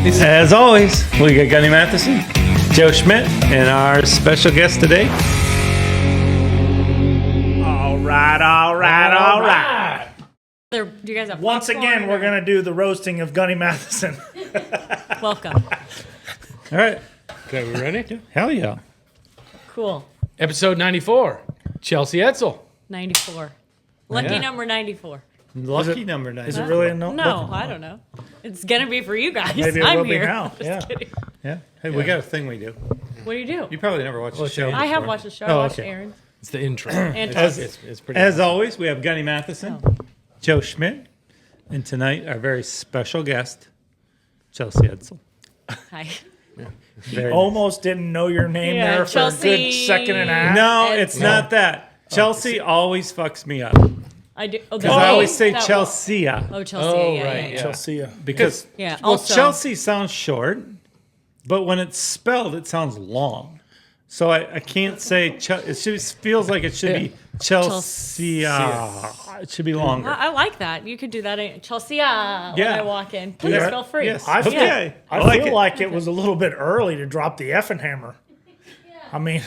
As always, we got Gunny Matheson, Joe Schmidt, and our special guest today. All right. Do you guys have Once popcorn again, or- we're going to do the roasting of Gunny Matheson. Welcome. All right. Okay, we ready? Hell yeah. Cool. Episode 94. Chelsea Edsall. 94. Lucky Yeah. number 94. Lucky number 9. Is it really a no? No, I don't know. It's going to be for you guys. Maybe it I'm will be here. now. Just Yeah. kidding. Yeah. Hey, we got a thing we do. What do you do? You probably never watched the show. I have before. watched the show. Oh, I watched okay. Aaron. It's the intro. And It's pretty As awesome. always, we have Gunny Matheson, Joe Schmidt, and tonight our very special guest, Chelsea Edsall. Hi. Very Almost didn't know your name Yeah, there for a Chelsea- good second and a half. No, Edsall. it's not that. Chelsea always fucks me up. I do. Oh, Because I always say that- Chelsea. Oh, Chelsea. Oh, yeah, right, yeah. Chelsea. Because Yeah, well, also- Chelsea sounds short, but when it's spelled, it sounds long. So I can't say it just feels like it should be Chelsea. It should be longer. I like that. You could do that. Chelsea. When I walk in. Please Yeah. feel free. Yes. I feel, Okay. I like feel it. like it was a little bit early to drop the effing hammer. I mean,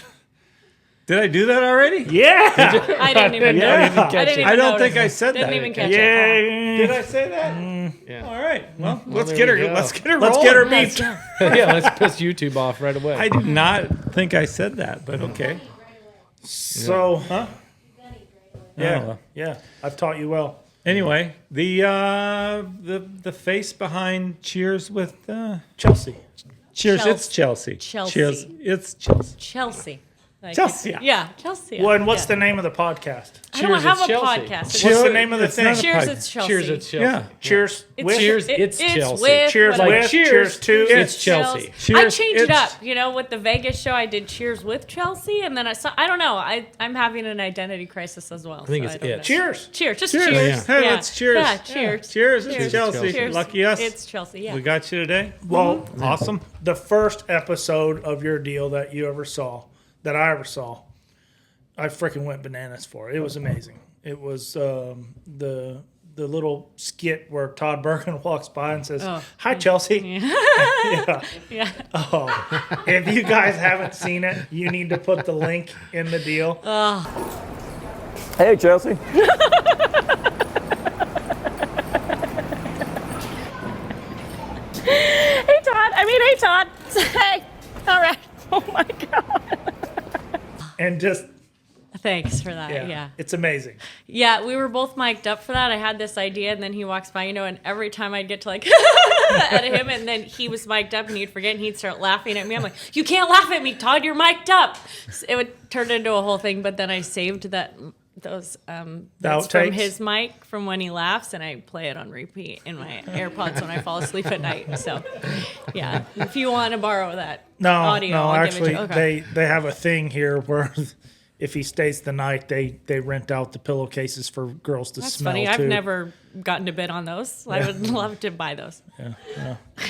Did I do that already? yeah. I didn't even know. Yeah. I didn't even I don't notice. think I said Didn't that. even catch Yeah. it. Did I say that? Yeah. All right. Well, let's there get her. we go. Let's get her. Let's rolling. get her Let's beat. go. Yeah, let's piss YouTube off right away. I did not think I said that, but okay. So, Huh? yeah, Oh, well. yeah. I've taught you well. Anyway, the face behind Cheers with Chelsea. Cheers. Chelsea. It's Chelsea. Chelsea. Cheers. It's Chelsea. Chelsea. Like, Chelsea. Yeah, Chelsea. Well, and what's yeah. the name of the podcast? I don't Cheers, have it's a Chelsea. podcast. It's What's the name of the It's thing? not a Cheers, podcast. it's Chelsea. Cheers, it's Chelsea. Yeah. Cheers. with. Cheers, it's Chelsea. With Cheers whatever. with. Cheers. Cheers to. It's Chelsea. I Cheers, changed it it's- up. You know, with the Vegas show, I did Cheers with Chelsea, and then I don't know. I'm having an identity crisis as well. I think it's don't know. it. Cheers. Cheers. Just Cheers. cheers. Hey, Yeah. let's cheers. Yeah, cheers. Cheers. It's Cheers. Chelsea. Cheers. Lucky us. It's Chelsea. Yeah. We got you today. Well, Awesome. the first episode of your deal that you ever saw, that I ever saw, I freaking went bananas for. It was amazing. It was the little skit where Todd Bergen walks by and says, Oh. "Hi, Chelsea." Yeah. Yeah. Oh, if you guys haven't seen it, you need to put the link in the deal. Hey, Chelsea. Hey, Todd. Hey, Todd. Hey. All right. Oh my God. And just Thanks for that. Yeah. it's amazing. Yeah, we were both mic'd up for that. I had this idea, and then he walks by, and every time I'd get to like at him, and then he was mic'd up, and he'd forget, and he'd start laughing at me. I'm like, "You can't laugh at me, Todd. You're mic'd up." So it would turn into a whole thing. But then I saved those that's from outtakes? his mic from when he laughs, and I play it on repeat in my AirPods when I fall asleep at night. So, yeah, if you want to borrow that audio, No, I'll actually, give it to you. Okay. they have a thing here where if he stays the night, they rent out the pillowcases for girls to That's smell funny. too. I've never gotten to bid on those. I would love to buy those.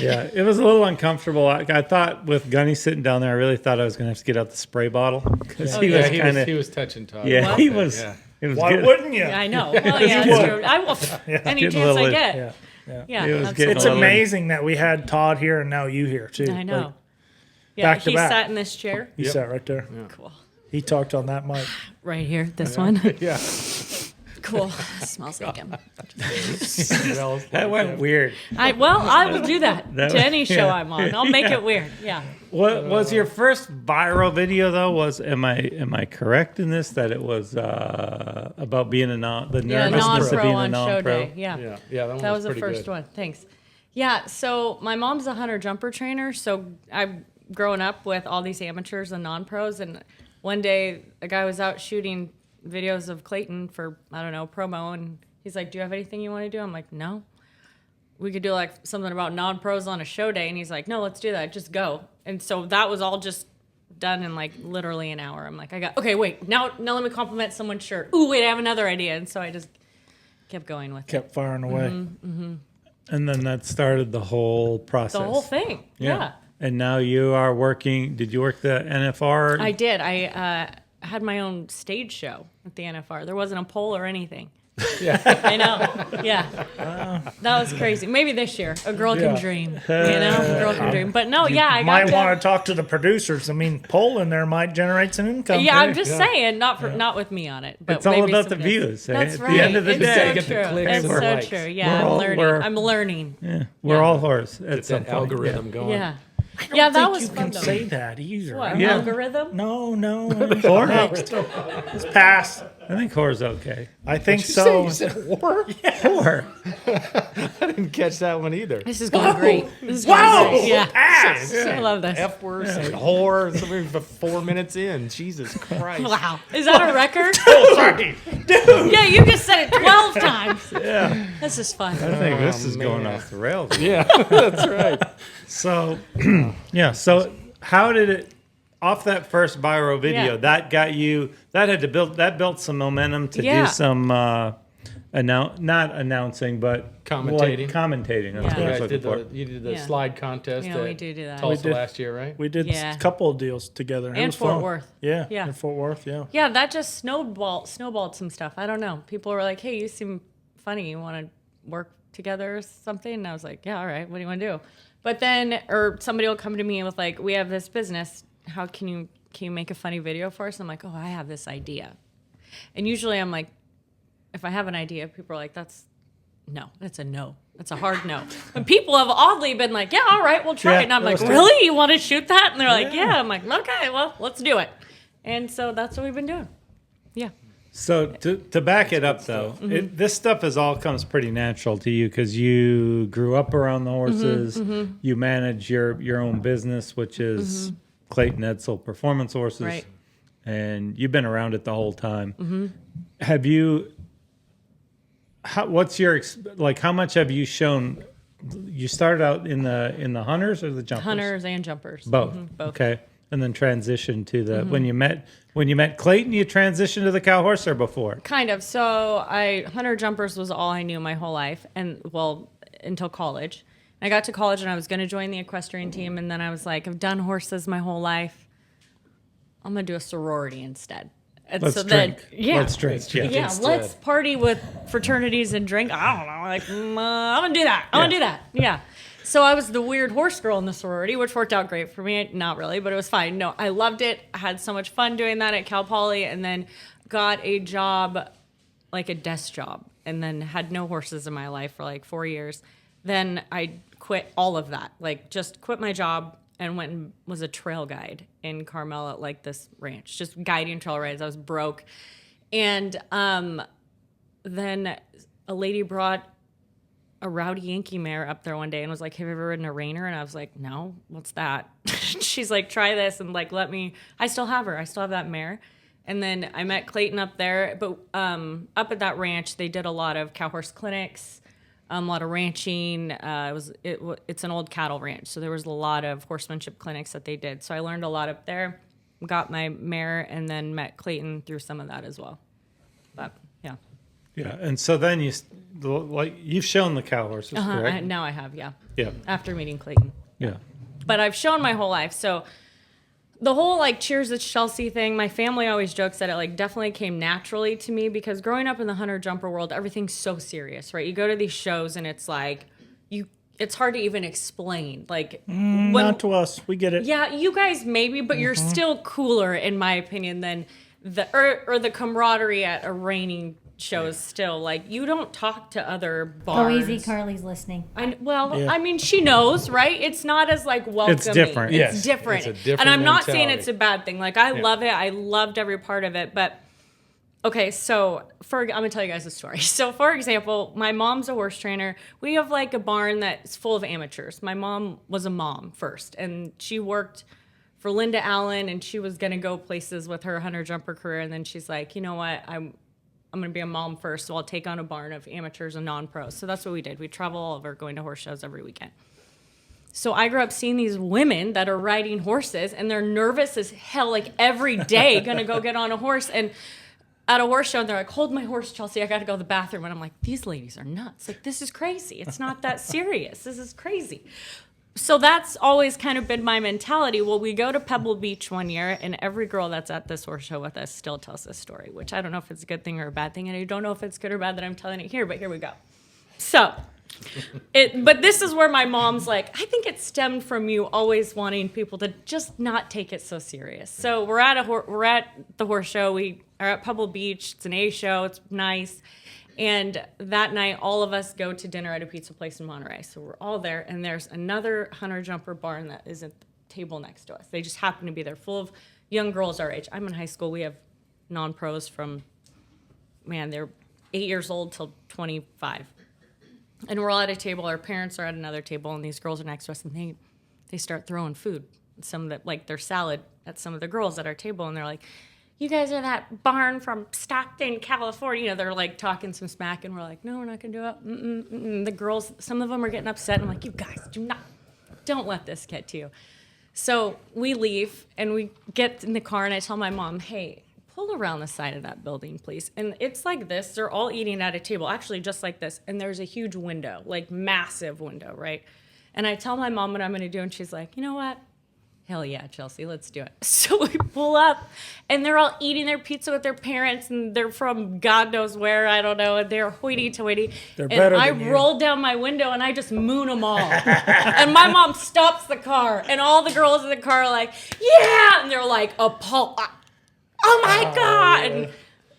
Yeah, it was a little uncomfortable. I thought with Gunny sitting down there, I really thought I was going to have to get out the spray bottle because he Yeah, was he kind was, he of. was touching Todd. Yeah, What? he was. Yeah. It was Why good. wouldn't you? Yeah, I know. Well, yeah, You that's would. true. I will. Any Getting a chance little- I get. Yeah. Yeah, It was absolutely. getting It's a little- amazing that we had Todd here and now you here too. I know. Like, Yeah, back to he back. sat in this chair. he sat right there. Cool. He talked on that mic. Right here, this one. Yeah. Cool. Smells like him. That went weird. I will do that, That to was- any show yeah. I'm on. I'll make Yeah. it weird. Yeah. What was your first viral video though? Am I correct in this that it was about being the Yeah, nervousness of non-pro being a on show non-pro? day. Yeah. Yeah, That was the pretty first good. one. Thanks. Yeah, so my mom's a hunter jumper trainer, so I've grown up with all these amateurs and non-pros, and one day a guy was out shooting videos of Clayton for, I don't know, promo, and he's like, "Do you have anything you want to do?" I'm like, "No." We could do like something about non-pros on a show day, and he's like, "No, let's do that. Just go." And so that was all just done in like literally an hour. I'm like, okay, wait, now let me compliment someone's shirt. Ooh, wait, I have another idea. And so I just kept going with it. Kept firing away. And then that started the whole process. The whole thing. Yeah. And now you are working. Did you work the NFR? I did. I had my own stage show at the NFR. There wasn't a poll or anything. I know. Yeah. That was crazy. Maybe this year. A girl can dream. A girl can dream. But no, I Might got want to talk to the producers. I mean, poll in there might generate some income. Yeah, I'm just saying, not with me on it. But It's all maybe about some the guys. views. That's At right. the end of the It's day, so get the true. clicks It's and so likes. true. Yeah, I'm learning. we're all horse at Get some that point. algorithm going. Yeah. I don't Yeah, that think was you fun, can though. say that either. What, Yeah. algorithm? No. Horse? It's past. I think horse okay. I think so. You said war? Whore. I didn't catch that one either. This is going great. This is going great. Yeah. Ass. I love this. F word, saying whore. So we're 4 minutes in. Jesus Christ. Wow. Is that a record? Sorry. Dude. Yeah, you just said it 12 times. Yeah. This is fun. I think this is going man. off the rails. Yeah, that's right. So, so how did it, off that first viral video, Yeah. that got you, that built some momentum to Yeah. do some, not announcing, but Commentating. Like commentating. That's Yeah. what I You was guys looking did for. you did the Yeah. slide contest Yeah, we at do that. Tulsa We did. last year, right? We did Yeah. a couple of deals together. It And was Fort fun. Worth. Yeah. Yeah. In Fort Worth, yeah. Yeah, that just snowballed some stuff. I don't know. People were like, hey, you seem funny. You want to work together or something? And I was like, yeah, all right. What do you want to do? But then, or somebody will come to me with like, we have this business. How can you make a funny video for us? And I'm like, oh, I have this idea. And usually I'm like, if I have an idea, people are like, that's a no. That's a hard no. But people have oddly been like, yeah, all right, we'll try Yeah, it. And I'm like, let's do it. really? You want to shoot that? And they're like, yeah. I'm like, okay, well, let's do it. And so that's what we've been doing. Yeah. So to back it up though, this stuff all comes pretty natural to you because you grew up around the horses. You manage your own business, which is Clayton Edsall Performance Horses, Right. and you've been around it the whole time. Have you? What's your how much have you shown? You started out in the hunters or the jumpers? Hunters and jumpers. Both. Both. Okay. And then transitioned to the when you met Clayton, you transitioned to the cow horse or before? Kind of. So hunter jumpers was all I knew my whole life, and well, until college. I got to college and I was going to join the equestrian team, and then I was like, I've done horses my whole life. I'm going to do a sorority instead. And Let's so drink. Then, yeah. Let's drink. Yeah. Yeah, instead. let's party with fraternities and drink. I don't know. Like, I'm going to do that. I'm going to do that. Yeah. So I was the weird horse girl in the sorority, which worked out great for me. Not really, but it was fine. No, I loved it. I had so much fun doing that at Cal Poly, and then got a job, like a desk job, and then had no horses in my life for like 4 years. Then I quit all of that, like just quit my job and went and was a trail guide in Carmel at like this ranch, just guiding trail rides. I was broke. And then a lady brought a rowdy Yankee mare up there one day and was like, have you ever ridden a reiner? And I was like, no, what's that? She's like, try this and like, I still have her. I still have that mare. And then I met Clayton up there, but up at that ranch, they did a lot of cow horse clinics, a lot of ranching. It's an old cattle ranch, so there was a lot of horsemanship clinics that they did. So I learned a lot up there, got my mare, and then met Clayton through some of that as well. But yeah. Yeah. And so then you've shown the cow horses, correct? Now I have, yeah. Yeah. After meeting Clayton. Yeah. But I've shown my whole life. So the whole like cheers at Chelsea thing, my family always jokes that it like definitely came naturally to me because growing up in the hunter jumper world, everything's so serious, right? You go to these shows and it's like it's hard to even explain. Like Not to us. We get it. yeah, you guys maybe, but you're still cooler in my opinion than the camaraderie at a reining shows still. Like you don't talk to other Go bars. easy, Carly's listening. I mean, she knows, right? It's not as like welcoming. It's different. It's Yes, different. it's a different and I'm not saying mentality. it's a bad thing. Like I love it. I loved every part of it. But okay, so I'm gonna tell you guys a story. So for example, my mom's a horse trainer. We have like a barn that's full of amateurs. My mom was a mom first, and she worked for Linda Allen, and she was gonna go places with her hunter jumper career. And then she's like, you know what, I'm going to be a mom first, so I'll take on a barn of amateurs and non-pros. So that's what we did. We travel all over going to horse shows every weekend. So I grew up seeing these women that are riding horses, and they're nervous as hell, like every day, going to go get on a horse. And at a horse show, and they're like, hold my horse, Chelsea, I got to go to the bathroom. And I'm like, these ladies are nuts. Like, this is crazy. It's not that serious. This is crazy. so that's always kind of been my mentality. Well, we go to Pebble Beach one year, and every girl that's at this horse show with us still tells this story, which I don't know if it's a good thing or a bad thing, and I don't know if it's good or bad that I'm telling it here, but here we go. So, but this is where my mom's like, I think it stemmed from you always wanting people to just not take it so serious. So we're at the horse show. We are at Pebble Beach. It's an A show. It's nice. And that night, all of us go to dinner at a pizza place in Monterey. So we're all there, and there's another hunter jumper barn that is at the table next to us. They just happen to be there, full of young girls our age. I'm in high school. We have non-pros from, they're 8 years old till 25. And we're all at a table. Our parents are at another table, and these girls are next to us, and they start throwing food, some of their salad at some of the girls at our table, and they're like, you guys are that barn from Stockton, California. They're like talking some smack, and we're like, no, we're not gonna do it. The girls, some of them are getting upset. I'm like, you guys, don't let this get to you. So we leave, and we get in the car, and I tell my mom, hey, pull around the side of that building, please. And it's like this. They're all eating at a table, actually just like this. And there's a huge window, like massive window, right? And I tell my mom what I'm going to do, and she's like, you know what? Hell yeah, Chelsea, let's do it. So we pull up, and they're all eating their pizza with their parents, and they're from God knows where, I don't know, and they're hoity-toity. They're and better I than you. roll down my window, and I just moon them all. And my mom stops the car, and all the girls in the car are like, yeah! And they're like, appalled. Oh my God! And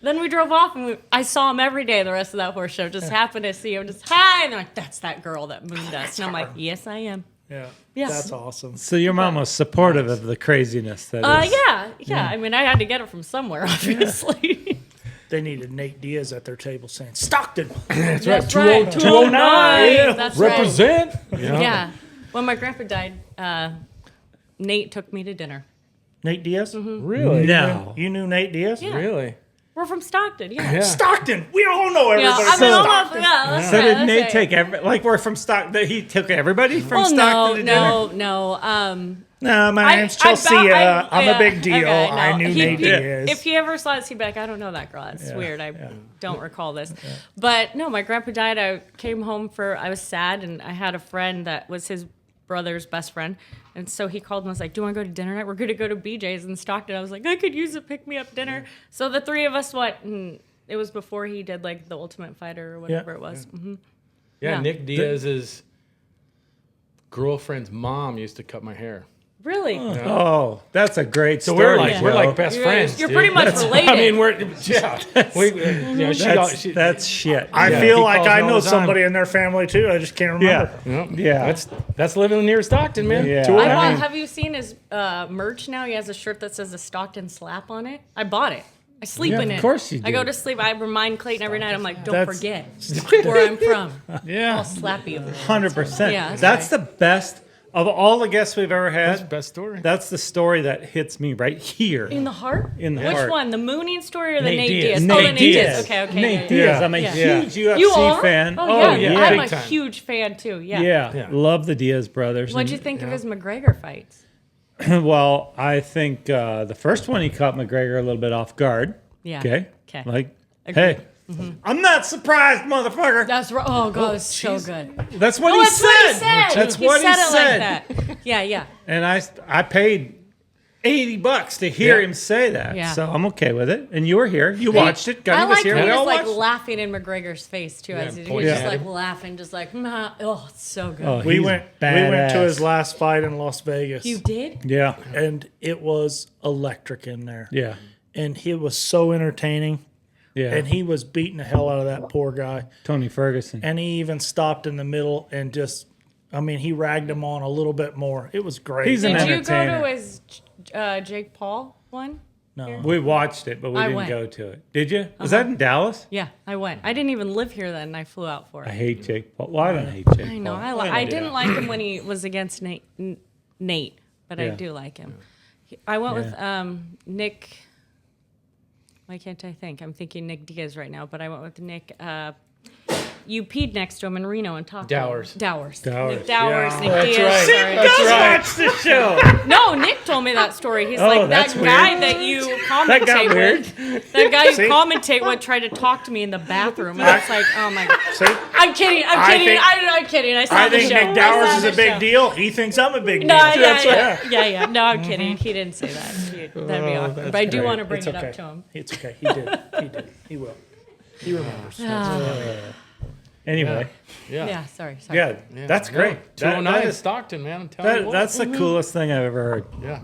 then we drove off, and I saw him every day the rest of that horse show. Just happened to see him, just hi, and they're like, "That's that girl that mooned us." And I'm like, "Yes, I am." Yeah. Yes. That's awesome. So your mom was supportive of the craziness that is. Yeah. I mean, I had to get it from somewhere, obviously. They needed Nate Diaz at their table saying, Stockton. That's right. That's right. 209. Yeah. That's right. Represent. Yeah. When my grandpa died, Nate took me to dinner. Nate Diaz? Really? No. You knew Nate Diaz? Yeah. Really? We're from Stockton. Yeah. Yeah. Stockton. We all know Yeah, everybody I from mean, Stockton. that's So right, did that's Nate right. take like we're from Stockton? That he took everybody from Stockton to dinner? No. No, my name's Chelsea. I'm a big deal. Okay, no. I knew Nate Diaz. If he ever saw us, he'd be like, I don't know that girl. That's weird. I don't recall this. But no, my grandpa died. I came home I was sad, and I had a friend that was his brother's best friend. And so he called and was like, do you want to go to dinner night? We're going to go to BJ's in Stockton. I was like, I could use a pick-me-up dinner. So the three of us went, and it was before he did like the Ultimate Fighter or whatever it was. Yeah. Mm-hmm. Yeah, Nick Diaz's girlfriend's mom used to cut my hair. Really? Oh, that's a great So story. we're like best friends. You're dude. pretty much related. I mean, That's shit. I feel he like calls I me all know the time. somebody in their family too. I just can't remember. Yeah. That's living near Stockton, man. Yeah. 209. Have you seen his merch now? He has a shirt that says a Stockton slap on it. I bought it. I sleep in it. of course you I do. go to sleep. I remind Clayton every night. I'm like, don't That's- forget where I'm from. Yeah. I'll slap you. 100%. Yeah, That's the best of all the guests we've ever That's had. best story. That's the story that hits me right here. In the heart? In the Which heart. one? The mooning story or the Nate Nate Diaz. Diaz? Nate Oh, the Nate Diaz. Diaz. Okay. Nate yeah, Diaz. yeah. I'm a Yeah. huge UFC You are? fan. Oh, yeah. yeah. I'm Big a time. huge fan, too. Yeah. Yeah. Love the Diaz brothers. What'd you think of his McGregor fights? Well, I think the first one he caught McGregor a little bit off guard. Yeah. Okay. 'Kay. Like, Agreed. hey, I'm not surprised, motherfucker. That's right. Oh, God, it's so good. That's what Oh, he that's said. what he said. That's what he said said. it like that. Yeah. And I paid $80 to hear him say that. Yeah. So I'm okay with it. And you were here. You watched it. Gunny I was like here. he We all was like watched. laughing in McGregor's face too as he was pointing just at like him. laughing, just like oh, it's so good. Oh, We he's went to badass. his last fight in Las Vegas. You did? Yeah. And it was electric in there. Yeah. And he was so entertaining. Yeah. And he was beating the hell out of that poor guy. Tony Ferguson. And he even stopped in the middle and just, he ragged him on a little bit more. It was great. He's an Did you go entertainer. to his Jake Paul one? No. We watched it, but we I didn't went. go to it. Did you? Was that in Dallas? Yeah, I went. I didn't even live here then. And I flew out for I it. hate Jake Paul. Well, I don't hate Jake I know. Paul. I didn't like him when he was against Nate, but I Yeah. do like him. I went with Yeah. Nick. Why can't I think? I'm thinking Nick Diaz right now, but I went with Nick. you peed next to him in Reno and talked Dowers. to him. Dowers. Dowers. Nick Dowers. Yeah. Nick That's Diaz. right. Sorry. Watch the show. No, Nick told me that story. He's Oh, like, that that's guy weird. that you That got commentate weird. with. That guy you See? commentate with tried to talk to me in the bathroom. And it's like, oh my God. See, I'm kidding. I'm I kidding. think- I'm kidding. I saw I the think show. Nick I Dowers saw is the a big show. deal. He thinks I'm a big No, deal. yeah. No, I'm kidding. He didn't say that. That'd be awkward. But I do great. want to bring It's it okay. up to him. It's okay. He did. He will. He remembers. Anyway, Yeah. Yeah, sorry. yeah, that's great. That 209 is- Stockton, man. I'm telling you that, what. that's the coolest thing I've ever heard. Yeah.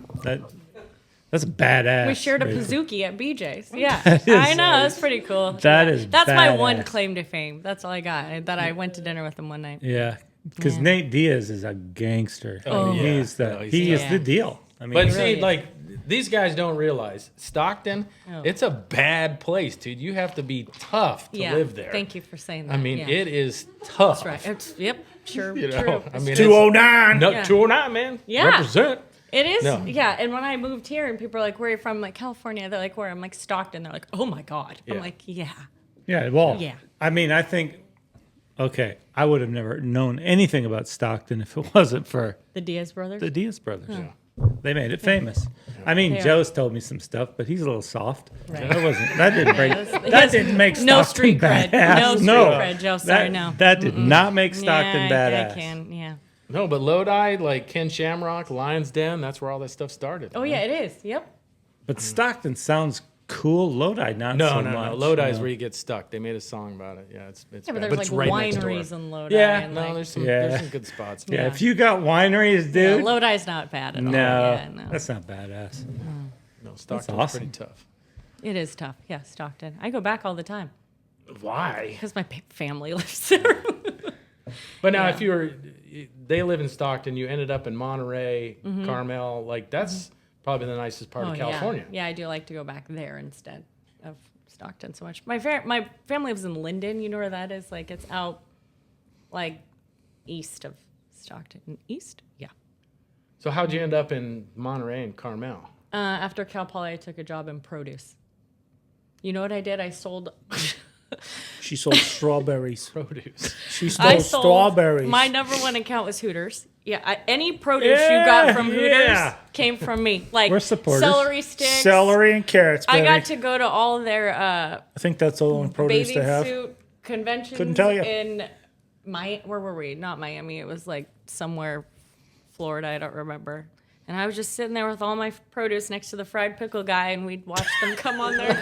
That's badass. We shared a baby. Pizookie at BJ's. Yeah, is I know. That's pretty cool. That is That's my one badass. claim to fame. That's all I got. That I went to dinner with him one night. Yeah, because Yeah. Nate Diaz is a gangster. I mean, yeah. he's the No, he's he is Yeah. the deal. I mean, But He see, really is. like, these guys don't realize Stockton, Oh. it's a bad place, dude. You have to be tough to Yeah. live there. Thank you for saying that. I mean, yeah. it is tough. That's right. Yep. Sure. You know, True. I mean, 209. no, Yeah. 209, man. Yeah. Represent. It is, No. yeah. And when I moved here and people are like, where are you from? I'm like, California. They're like, where? I'm like, Stockton. They're like, oh my God. I'm Yeah. like, yeah. yeah, well, Yeah. I mean, I think okay, I would have never known anything about Stockton if it wasn't for The Diaz brothers? the Diaz brothers. They made it famous. I mean, They are. Joe's told me some stuff, but he's a little soft. Right. That wasn't. That didn't break. He That has didn't make Stockton no street cred. badass. No street cred, Joe. Sorry, that, no. That did not make Stockton yeah, badass. I can, yeah. No, but Lodi, like Ken Shamrock, Lion's Den, that's where all that stuff started. Oh, yeah, it is. Yep. But Stockton sounds cool. Lodi, not No, so no, much. no. Lodi's no. where you get stuck. They made a song about it. Yeah, it's Yeah, but bad. there's But like it's right next door. wineries in Lodi. Yeah, and no, like, there's Yeah. some good spots. Yeah, Yeah. if you got wineries, yeah, dude. Lodi's not bad at all. no, Yeah, no. that's not badass. No, Stockton's awesome. pretty tough. It is tough. Yeah, Stockton. I go back all the time Why? because my family lives there. But now, Yeah. if you were, they live in Stockton, you ended up in Monterey, Carmel, like that's probably the nicest part of California. Yeah. Yeah, I do like to go back there instead of Stockton so much. My family lives in Linden. You know where that is? Like it's out like east of Stockton. East? Yeah. So how'd you end up in Monterey and Carmel? After Cal Poly, I took a job in produce. You know what I did? I sold. She sold strawberries. Produce. She I stole sold. strawberries. My number one account was Hooters. Yeah, any produce you got from Hooters yeah. came from me. Like We're supporters. celery sticks. Celery and carrots, I baby. got to go to all their I think that's the only produce bathing they have. suit conventions. Couldn't tell you. In where were we? Not Miami. It was like somewhere, Florida. I don't remember. And I was just sitting there with all my produce next to the fried pickle guy, and we'd watch them come on their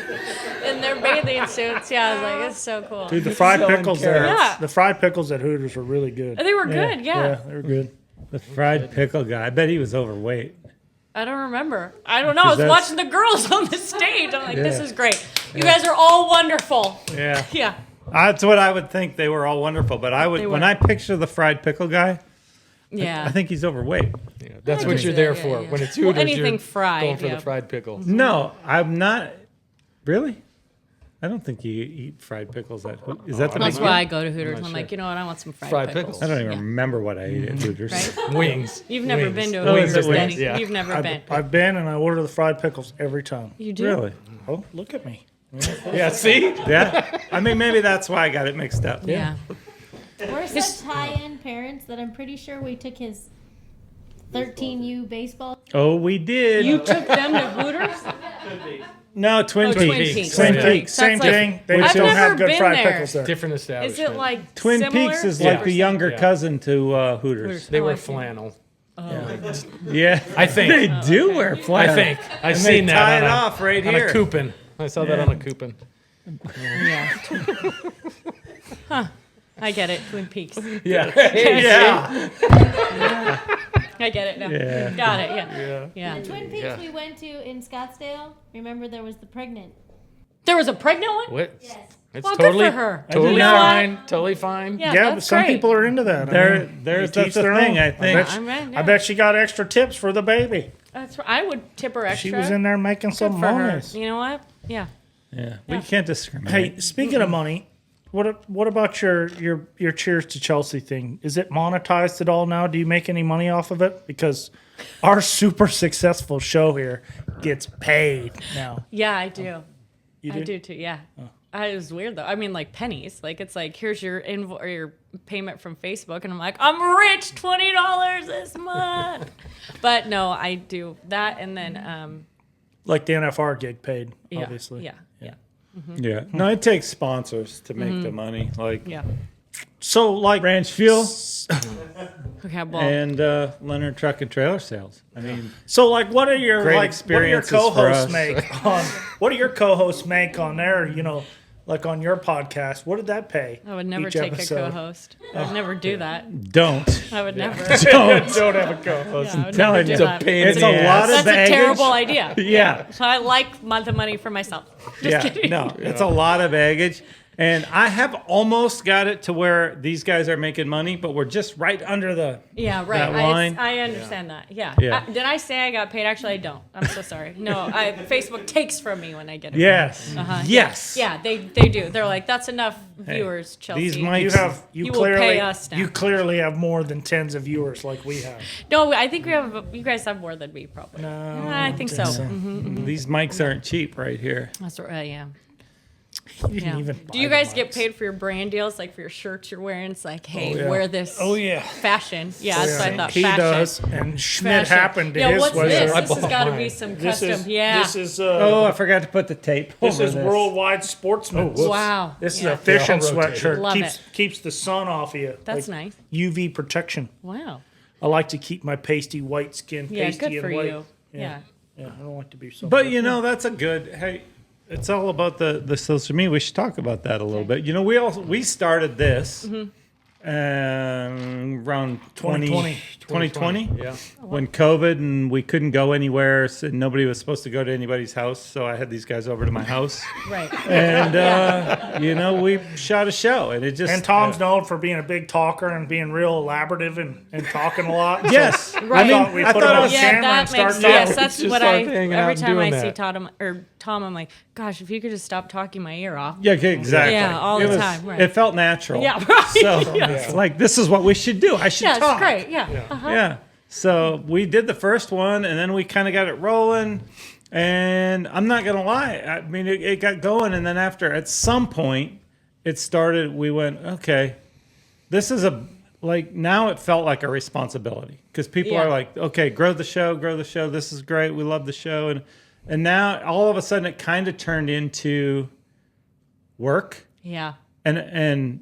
in their bathing suits. Yeah, I was like, it's so cool. Dude, the fried Selling pickles carrots. there. Yeah. The fried pickles at Hooters were really good. They were good. Yeah. they were good. The fried pickle guy. I bet he was overweight. I don't remember. I don't know. I was that's- watching the girls on the stage. I'm like, this Yeah. is great. You guys are all wonderful. Yeah. Yeah. That's what I would think. They were all wonderful. But I would, They when were. I picture the fried pickle guy, Yeah. I think he's overweight. Yeah, that's I what can you're see there that, for. yeah. When it's Well, Hooters, anything you're fried, going for yeah. the fried pickles. No, I'm not. Really? I don't think you eat fried pickles at Is that the That's big why deal? I go to Hooters. not I'm sure. like, you know what? I want some fried, Fried pickles. pickles. I don't even Yeah. remember what I ate at Hooters. Right? Wings. You've never Wings. been to Oh, a is it Hooters, wings? Denny. Yeah. You've never been. I've been and I order the fried pickles every time. You do? Really? Oh, look at me. Yeah, see? Yeah. I mean, maybe that's why I got it mixed up. Yeah. We're such high-end parents that I'm pretty sure we took his 13U baseball. Oh, we did. You took them to Hooters? No, Twin Oh, Peaks. Twin Peaks. Same Yeah. thing. That's Same like- thing. They I've just don't never have good been fried there. pickles there. Different establishment. Is it like Twin similar? Peaks is Yeah. like the younger Yeah. cousin to Hooters. They Oh, I wear see. flannel. Yeah, I think. they do okay. wear I flannel. think. I've And seen they that tie on it a, off right on here. a coupon. I saw that Yeah. on a coupon. Yeah. I get it. Twin Peaks. Yeah. Yeah, I get it now. Yeah. Got it. Yeah. Yeah. The Twin Peaks Yeah. we went to in Scottsdale, remember there was the pregnant. There was a pregnant one? What? Yes. It's Well, good totally, for her. totally You know what? fine. Totally fine. Yeah, Yeah, but that's some great. people are into that. there's you that's teach the their thing. own. I think. bet, I'm right, I yeah. bet she got extra tips for the baby. That's right. I would tip her extra. She was in there making Good some for her. money. You know what? Yeah. Yeah, we can't discriminate. Hey, speaking of money, what about your Cheers to Chelsea thing? Is it monetized at all now? Do you make any money off of it? Because our super successful show here gets paid now. Yeah, I do. You I do too. Yeah. it was weird though. I mean, like pennies. Like it's like here's your invoice or your payment from Facebook, and I'm like, I'm rich, $20 this month. But no, I do that, and then Like the NFR gig paid, yeah, obviously. yeah. Yeah. No, it takes sponsors to make the money. Like Yeah. So, like, Ranch Fuel Okay, well, and Leonard Truck and Trailer Sales. I mean, what are your Great what do your experiences for co-hosts us. make on? What do your co-hosts make on their? Like on your podcast? What did that pay? I would never each take episode? a co-host. I would never do that. don't. I would never. Don't. Don't have a co-host. Yeah, I would telling never you. do that. It's a lot of That's baggage. a terrible idea. Yeah. So I like the money for myself. Just kidding. No, it's a lot of baggage. And I have almost got it to where these guys are making money, but we're just right under the. Yeah, right. That line. I understand that. Yeah. Yeah. Did I say I got paid? Actually, I don't. I'm so sorry. No, Facebook takes from me when I get it. Yes. Yes. Yeah, they do. They're like, that's enough viewers, Chelsea. These mics. You will clearly pay us now. You clearly have more than tens of viewers like we have. No, I think you guys have more than me, probably. No, I think so. These mics aren't cheap right here. That's right. Yeah. You didn't even Do you buy the guys get mics. paid for your brand deals, like for your shirts you're wearing? It's like, hey, yeah. wear this. Oh, yeah. Fashion. Yeah, that's what I thought. He fashion. does, and Schmidt Fashion. happened to Yeah, his what's sweatshirt. this? I This has bought got to mine. be some This custom. is Yeah. this is Oh, I forgot to put the tape. this over is worldwide sportsman. Wow. This is Yeah. a fishing They're all rotated. sweatshirt. Love Keeps the sun off of you. That's like nice. UV protection. Wow. I like to keep my pasty white skin Yeah, pasty good and for white. you. Yeah. Yeah, I don't like to be so. But that's a good. Hey, it's all about the social media. We should talk about that a little bit. We started this around 2020. Yeah. When COVID and we couldn't go anywhere, so nobody was supposed to go to anybody's house. So I had these guys over to my house, Right. and we shot a show, and it just And Tom's known for being a big talker and being real elaborative and talking a lot. yes. Right. I thought we I put thought him I on was- Yeah, camera and that start makes talking. yes. That's Just what start hanging out every and time I doing see that. Tom, I'm like, gosh, if you could just stop talking my ear off. Yeah, exactly. Yeah, all It the time, right. It felt natural. Yeah, right. So it's like this is what we should do. I should Yeah, talk. it's great. Yeah. Uh-huh. Yeah. So we did the first one, and then we kind of got it rolling. And I'm not gonna lie, I mean, it got going, and then at some point, it started. We went, okay, this is now it felt like a responsibility because people Yeah. are like, okay, grow the show. This is great. We love the show, and now all of a sudden it kind of turned into work. Yeah. And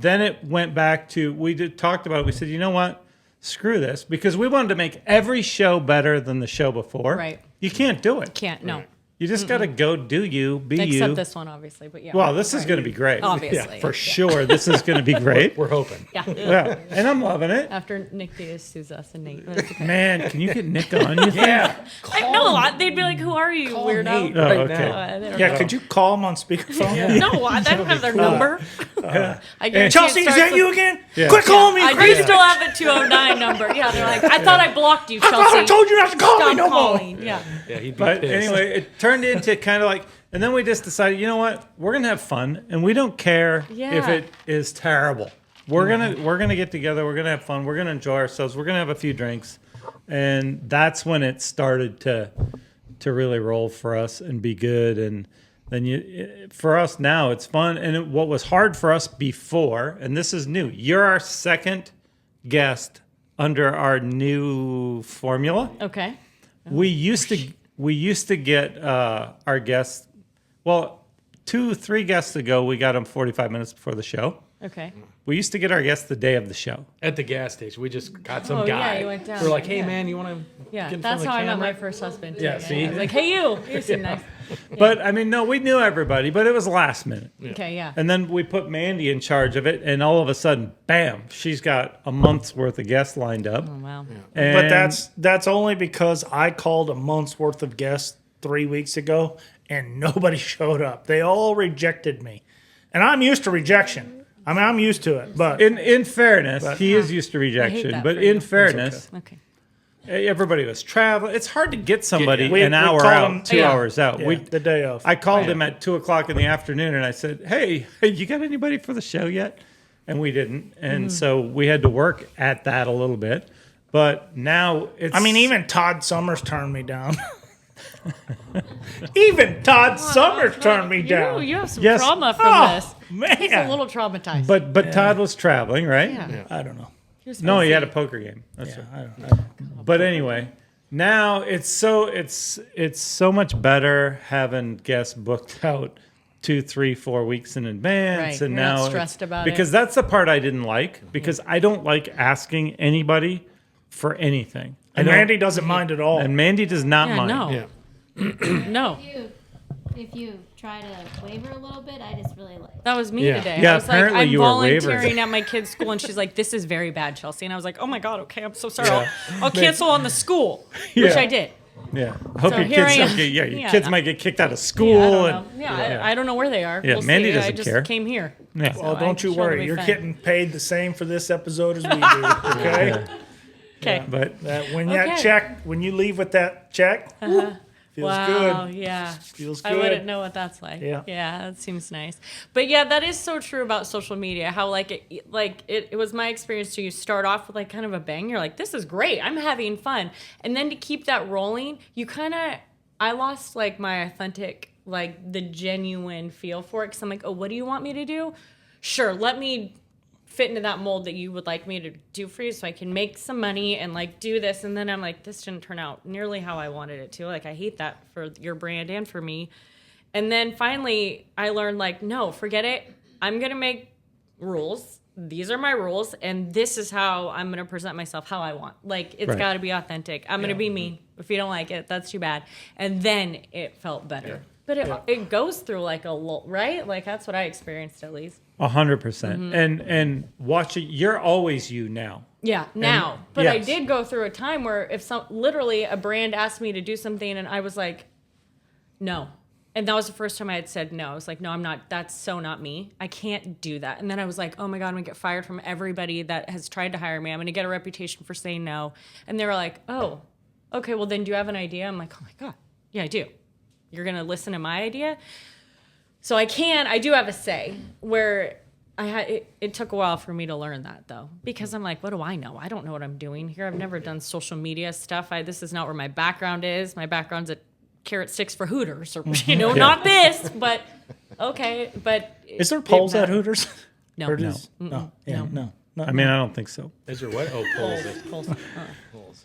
then it went back to talked about it. We said, you know what? Screw this, because we wanted to make every show better than the show before. Right. You can't do it. Can't. No. You just got to go do you, be Except you. this one, obviously. But yeah. Well, this is going to be great. Obviously. Yeah, for sure. This is going to be great. We're hoping. Yeah. Yeah, and I'm loving it. After Nick Diaz sues us and Nate. That's okay. Man, can you get Nick on? You think? Yeah. They'd be like, "Who are you, weirdo?" Nate Oh, right okay. now. They don't Yeah, know. could you call him on speakerphone? No, I don't have their number. I guarantee Chelsea, it is starts that with- you again? Yeah. Quit calling me, I do crazy. still have a 209 number. Yeah, they're like, I thought I blocked you, Chelsea. I thought I told you not to call me Stop no more. calling. Yeah. Yeah, he'd be But pissed. anyway, it turned into kind of like, and then we just decided, you know what? We're gonna have fun, and we don't care Yeah. if it is terrible. We're gonna get together. We're gonna have fun. We're gonna enjoy ourselves. We're gonna have a few drinks, and that's when it started to really roll for us and be good. And then for us now, it's fun. And what was hard for us before, and this is new. You're our second guest under our new formula. Okay. We used to get our guests. Well, 2-3 guests ago, we got them 45 minutes before the show. Okay. We used to get our guests the day of the show. At the gas station, we just got some Oh, yeah, guy. you went down. We're like, hey, Yeah. man, you want to Yeah, get in front that's of the how I met camera? my first husband. Too. Yeah, see? I was like, hey, you seem nice. But I mean, no, we knew everybody, but it was last minute. Okay, yeah. And then we put Mandy in charge of it, and all of a sudden, bam, she's got a month's worth of guests lined up. Oh, wow. And But that's only because I called a month's worth of guests 3 weeks ago and nobody showed up. They all rejected me. And I'm used to rejection. I mean, I'm used to it. But in fairness, he is used to rejection. that But for you. in fairness, Okay. everybody was traveling. It's hard to get somebody We an hour called out, them- 2 Yeah. hours out. yeah, the day of. I called him at 2:00 in the afternoon, and I said, "Hey, you got anybody for the show yet?" And we didn't, and so we had to work at that a little bit. But now it's. I mean, even Todd Summers turned me down. Even Todd Summers turned me You down. have some Yes. trauma from Oh, this. man. He's a little traumatized. But Todd was traveling, right? yeah. I don't know. No, he had a poker game. That's right. I don't. But anyway, now it's so much better having guests booked out 2, 3, 4 weeks in advance, Right. and You're not now stressed about because it. that's the part I didn't like because I don't like asking anybody for anything. And Randy doesn't mind at all. And Mandy does not Yeah, mind. no. Yeah. No. If you try to waver a little bit, I just really like. That was me Yeah. today. Yeah, I was like, apparently I'm you were wavering. volunteering at my kid's school, and she's like, "This is very bad, Chelsea." And I was like, "Oh my god, okay, I'm so sorry. I'll cancel on the school," which Yeah. I did. Yeah, I hope So your here kids I don't am. get. Yeah, your Yeah, kids no. might get kicked out of Yeah, school. I don't and, know. I don't know where they are. Yeah, We'll Mandy see. doesn't I just care. came here. Yeah. Well, So don't you I'm sure it'll worry. be You're fun. getting paid the same for this episode as we do. Okay. Okay. But When that Okay. check, when you leave with that check, feels Wow. good. Yeah. Feels I wouldn't good. know what that's like. Yeah. Yeah, that seems nice. But yeah, that is so true about social media. How it was my experience to you start off with like kind of a bang. You're like, this is great. I'm having fun. And then to keep that rolling, I lost like my authentic, like the genuine feel for it. Cause I'm like, oh, what do you want me to do? Sure. Let me fit into that mold that you would like me to do for you so I can make some money and like do this. And then I'm like, this didn't turn out nearly how I wanted it to. Like, I hate that for your brand and for me. And then finally I learned like, no, forget it. I'm going to make rules. These are my rules. And this is how I'm going to present myself how I want. Like, it's Right. got to be authentic. I'm going to be me. If you don't like it, that's too bad. And then it felt better. But it goes through like a lull, right? Like, that's what I experienced at least. 100%. And watch it. You're always you now. Yeah, now. But I yes. did go through a time where if literally a brand asked me to do something and I was like, no. And that was the first time I had said no. I was like, no, I'm not. That's so not me. I can't do that. And then I was like, oh my God, I'm going to get fired from everybody that has tried to hire me. I'm going to get a reputation for saying no. And they were like, oh, okay, well then do you have an idea? I'm like, oh my God. Yeah, I do. You're going to listen to my idea? So I do have a say where it took a while for me to learn that though, because I'm like, what do I know? I don't know what I'm doing here. I've never done social media stuff. This is not where my background is. My background's at carrot sticks for Hooters or, not this, but okay. But Is there polls at Hooters? No. Or does- no. Yeah. No. I mean, I don't think so. Is there what? Oh, polls. Polls.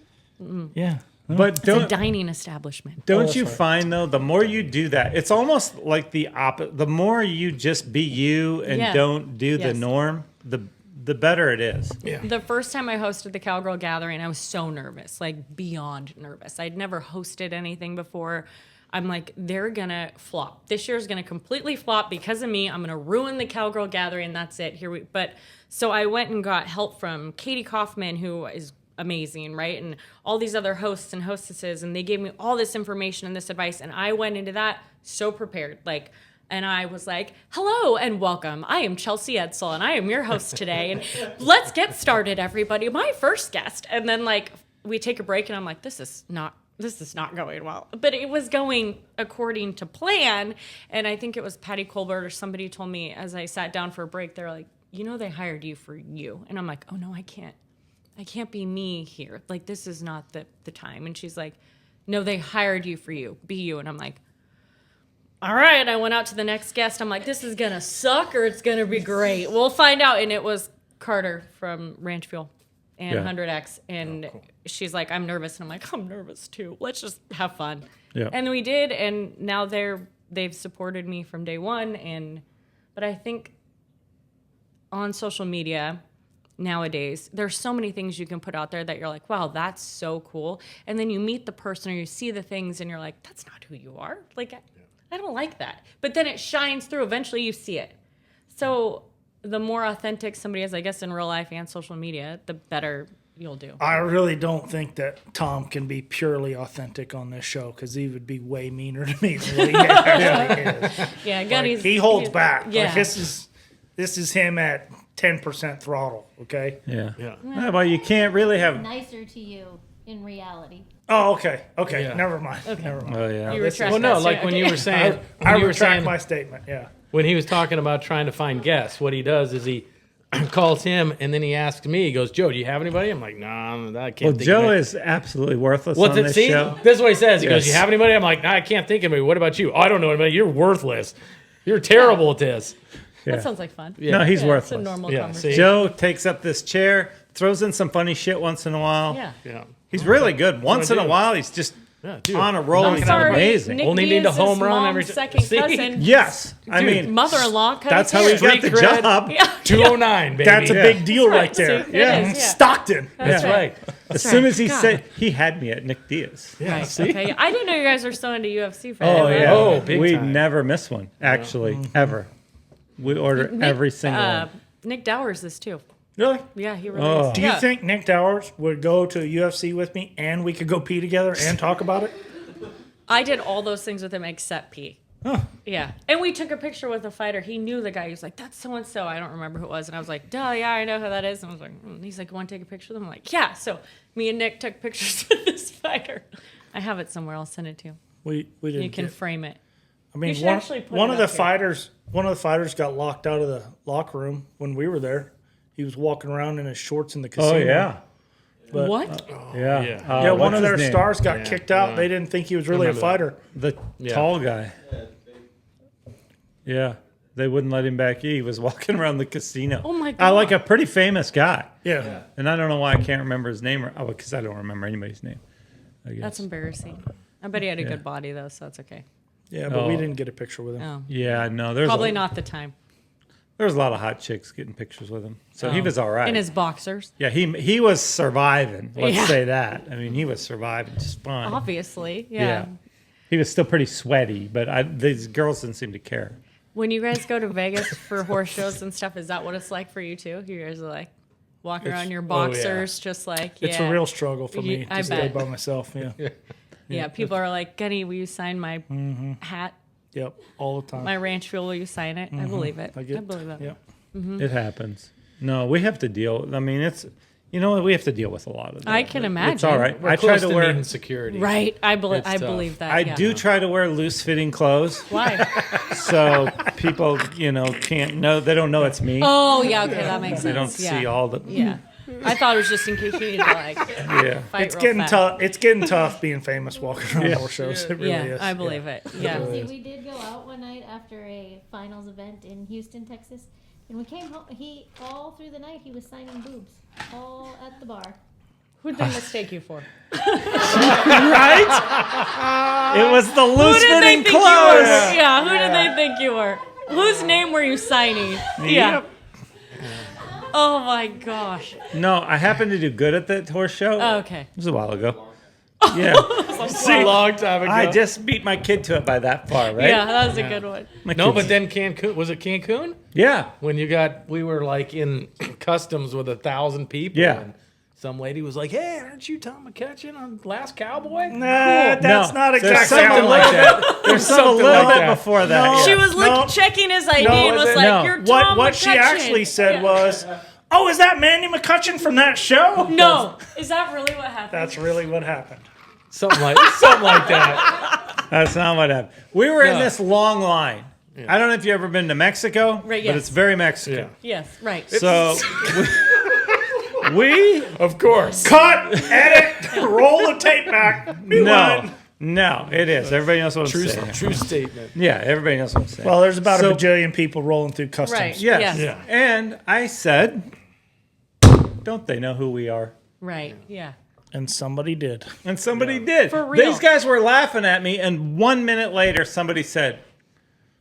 Yeah. But It's a dining establishment. Don't you find though, the more you do that, it's almost like the opposite. The more you just be you and Yeah. don't do the Yes. norm, the better it is. Yeah. The first time I hosted the Cowgirl Gathering, I was so nervous, like beyond nervous. I'd never hosted anything before. I'm like, they're gonna flop. This year's gonna completely flop because of me. I'm gonna ruin the Cowgirl Gathering. That's it. But so I went and got help from Katie Kaufman, who is amazing, right? And all these other hosts and hostesses, and they gave me all this information and this advice, and I went into that so prepared, like. And I was like, hello and welcome. I am Chelsea Edsall and I am your host today. And let's get started, everybody. My first guest. And then like we take a break and I'm like, this is not going well. But it was going according to plan. And I think it was Patty Colbert or somebody told me as I sat down for a break, they're like, they hired you for you. And I'm like, oh no, I can't be me here. Like, this is not the time. And she's like, no, they hired you for you. Be you. And I'm like, all right, I went out to the next guest. I'm like, this is going to suck or it's going to be great. We'll find out. And it was Carter from Ranch Fuel and Yeah. 100X. And she's like, I'm nervous. And I'm like, I'm nervous too. Let's just have fun. Yeah. And we did. And now they've supported me from day one. But I think on social media nowadays, there's so many things you can put out there that you're like, wow, that's so cool. And then you meet the person or you see the things and you're like, that's not who you are. Like, I don't like that. But then it shines through. Eventually you see it. So the more authentic somebody is, I guess, in real life and social media, the better you'll do. I really don't think that Tom can be purely authentic on this show because he would be way meaner to me than what he actually is. Yeah, Gunny's, He holds back. Yeah. Like, this is him at 10% throttle, okay? Yeah. Yeah. Yeah, well, you can't really have. Nicer to you in reality. Oh, okay. Yeah. Never mind. Never mind. Oh yeah. You this is- retract Well, no, that like too. when Okay. you were saying, I when you were retract saying, my statement, yeah. when he was talking about trying to find guests, what he does is he calls him, and then he asks me. He goes, "Joe, do you have anybody?" I'm like, "No, I can't." Well, think Joe of it. is absolutely worthless What's on it? this See, show. this is what he says. He goes, Yes. "You have anybody?" I'm like, "No, I can't think of anybody. What about you?" "Oh, I don't know anybody. You're worthless. You're terrible at this." That sounds like fun. No, he's It's a worthless. normal Yeah, conversation. see? Joe takes up this chair, throws in some funny shit once in a while. Yeah. Yeah. He's really good. Once in a do. while, he's just Yeah, dude. on a roll. Knocking He's out the amazing. Nick Only need a Diaz's home run mom's every second See? cousin. Yes. I Dude. mean, Mother-in-law. cut that's his how he hair. got the Street cred. job. Yeah. 209, baby. That's a Yeah. big deal That's right there. See, it is, yeah. Stockton. That's Yeah. right. As soon as he God. said, he had me at Nick Diaz. Yeah. Right. See? Okay. I didn't know you guys were so into UFC fans. Oh, yeah. Oh, big we time. never miss one, actually, ever. We order every single one. Nick Dowers is too. Really? Yeah, he really Oh. is. Do you Yeah. think Nick Dowers would go to UFC with me and we could go pee together and talk about it? I did all those things with him except pee. Yeah. And we took a picture with a fighter. He knew the guy. He was like, "That's so and so." I don't remember who it was. And I was like, "Duh, yeah, I know who that is." And I was like, He's like, "Want to take a picture with him?" I'm like, "Yeah." So me and Nick took pictures with this fighter. I have it somewhere. I'll send it to you. We didn't. You can get- frame it. I mean, should one, actually put one it of the up here. fighters got locked out of the locker room when we were there. He was walking around in his shorts in the Oh, casino. yeah. But, What? Yeah. yeah. Yeah, What's one of his their name? stars got Yeah, kicked out. yeah. They didn't think he was really a Remember that. fighter. The Yeah. tall guy. Yeah. They wouldn't let him back. He was walking around the casino. Oh, my Like God. a pretty famous guy. Yeah. And I don't know why I can't remember his name. Because I don't remember anybody's name. I guess. That's embarrassing. I bet he had a Yeah. good body, though, so that's okay. Yeah, but we Oh. didn't get a picture with him. Oh. Yeah, no. There's Probably a, not the time. There's a lot of hot chicks getting pictures with him. So he Oh. was all right. In his boxers. Yeah, he was surviving. Let's Yeah. say that. I mean, he was surviving just fine. Obviously. Yeah. Yeah. He was still pretty sweaty, but these girls didn't seem to care. When you guys go to Vegas for horse shows and stuff, is that what it's like for you too? You guys are like walking around in your boxers, just like It's a real struggle for me I to stay bet. by myself. Yeah. Yeah, people are like, "Gunny, will you sign my hat, Yep. All the time. my ranch fuel? Will you sign it?" I believe it. I I, get- believe it. Yep. It happens. No, we have to deal. I mean, it's we have to deal with a lot of that. I can but imagine. It's all right. We're I try close to to wear. needing security. Right. I believe. It's I tough. believe that. I yeah. do try to wear loose-fitting clothes, Why? so people, can't know. They don't know it's me. Oh yeah. Okay, that makes sense. They don't yeah. see all the. Yeah. I thought it was just in case you needed to like Yeah. fight It's real getting fast. tough. It's getting tough being famous walking around horse shows. It really Yeah, is. I believe it. Yeah. See, we did go out one night after a finals event in Houston, Texas, and we came home. All through the night he was signing boobs, all at the bar. Who'd they mistake you for? It was the Who did they loose-fitting think you clothes. were? Yeah, who did they think you were? Whose name were you signing? Yeah. Yep. Oh my gosh. No, I happened to do good at that horse show. Oh, okay. It was a while ago. Yeah. A long time ago. I just beat my kid to it by that far, right? Yeah, that was a good one. My No, kid's- but then Cancun, was it Cancun? yeah. When we were like in customs with 1,000 people. Yeah. And some lady was like, "Hey, aren't you Tom McCutcheon on Last Cowboy?" Nah, that's not There's exactly something how it like went. that. There's something a Something little like bit that. before that. No. yeah. She was No. checking his ID No, and was was it? like, No. "You're Tom What she McCutcheon." actually said Yeah. was, "Oh, is that Mandy McCutcheon from that show?" No. Is that really what happened? That's really what happened. Something like that. That's not what happened. We were in No. this long line. I don't know if you've ever been to Mexico, Right, but yes. it's very Mexican. Yeah. Yes, right. So we Of course. Cut, edit, roll the tape back. no, it is. Everybody knows what I'm True, saying. true statement. Yeah, everybody knows what I'm saying. Well, there's about So- a bajillion people rolling through customs. Right. yes. Yes. And I said, don't they know who we are? Right. Yeah. And somebody did. And somebody did. For real. These guys were laughing at me, and 1 minute later, somebody said,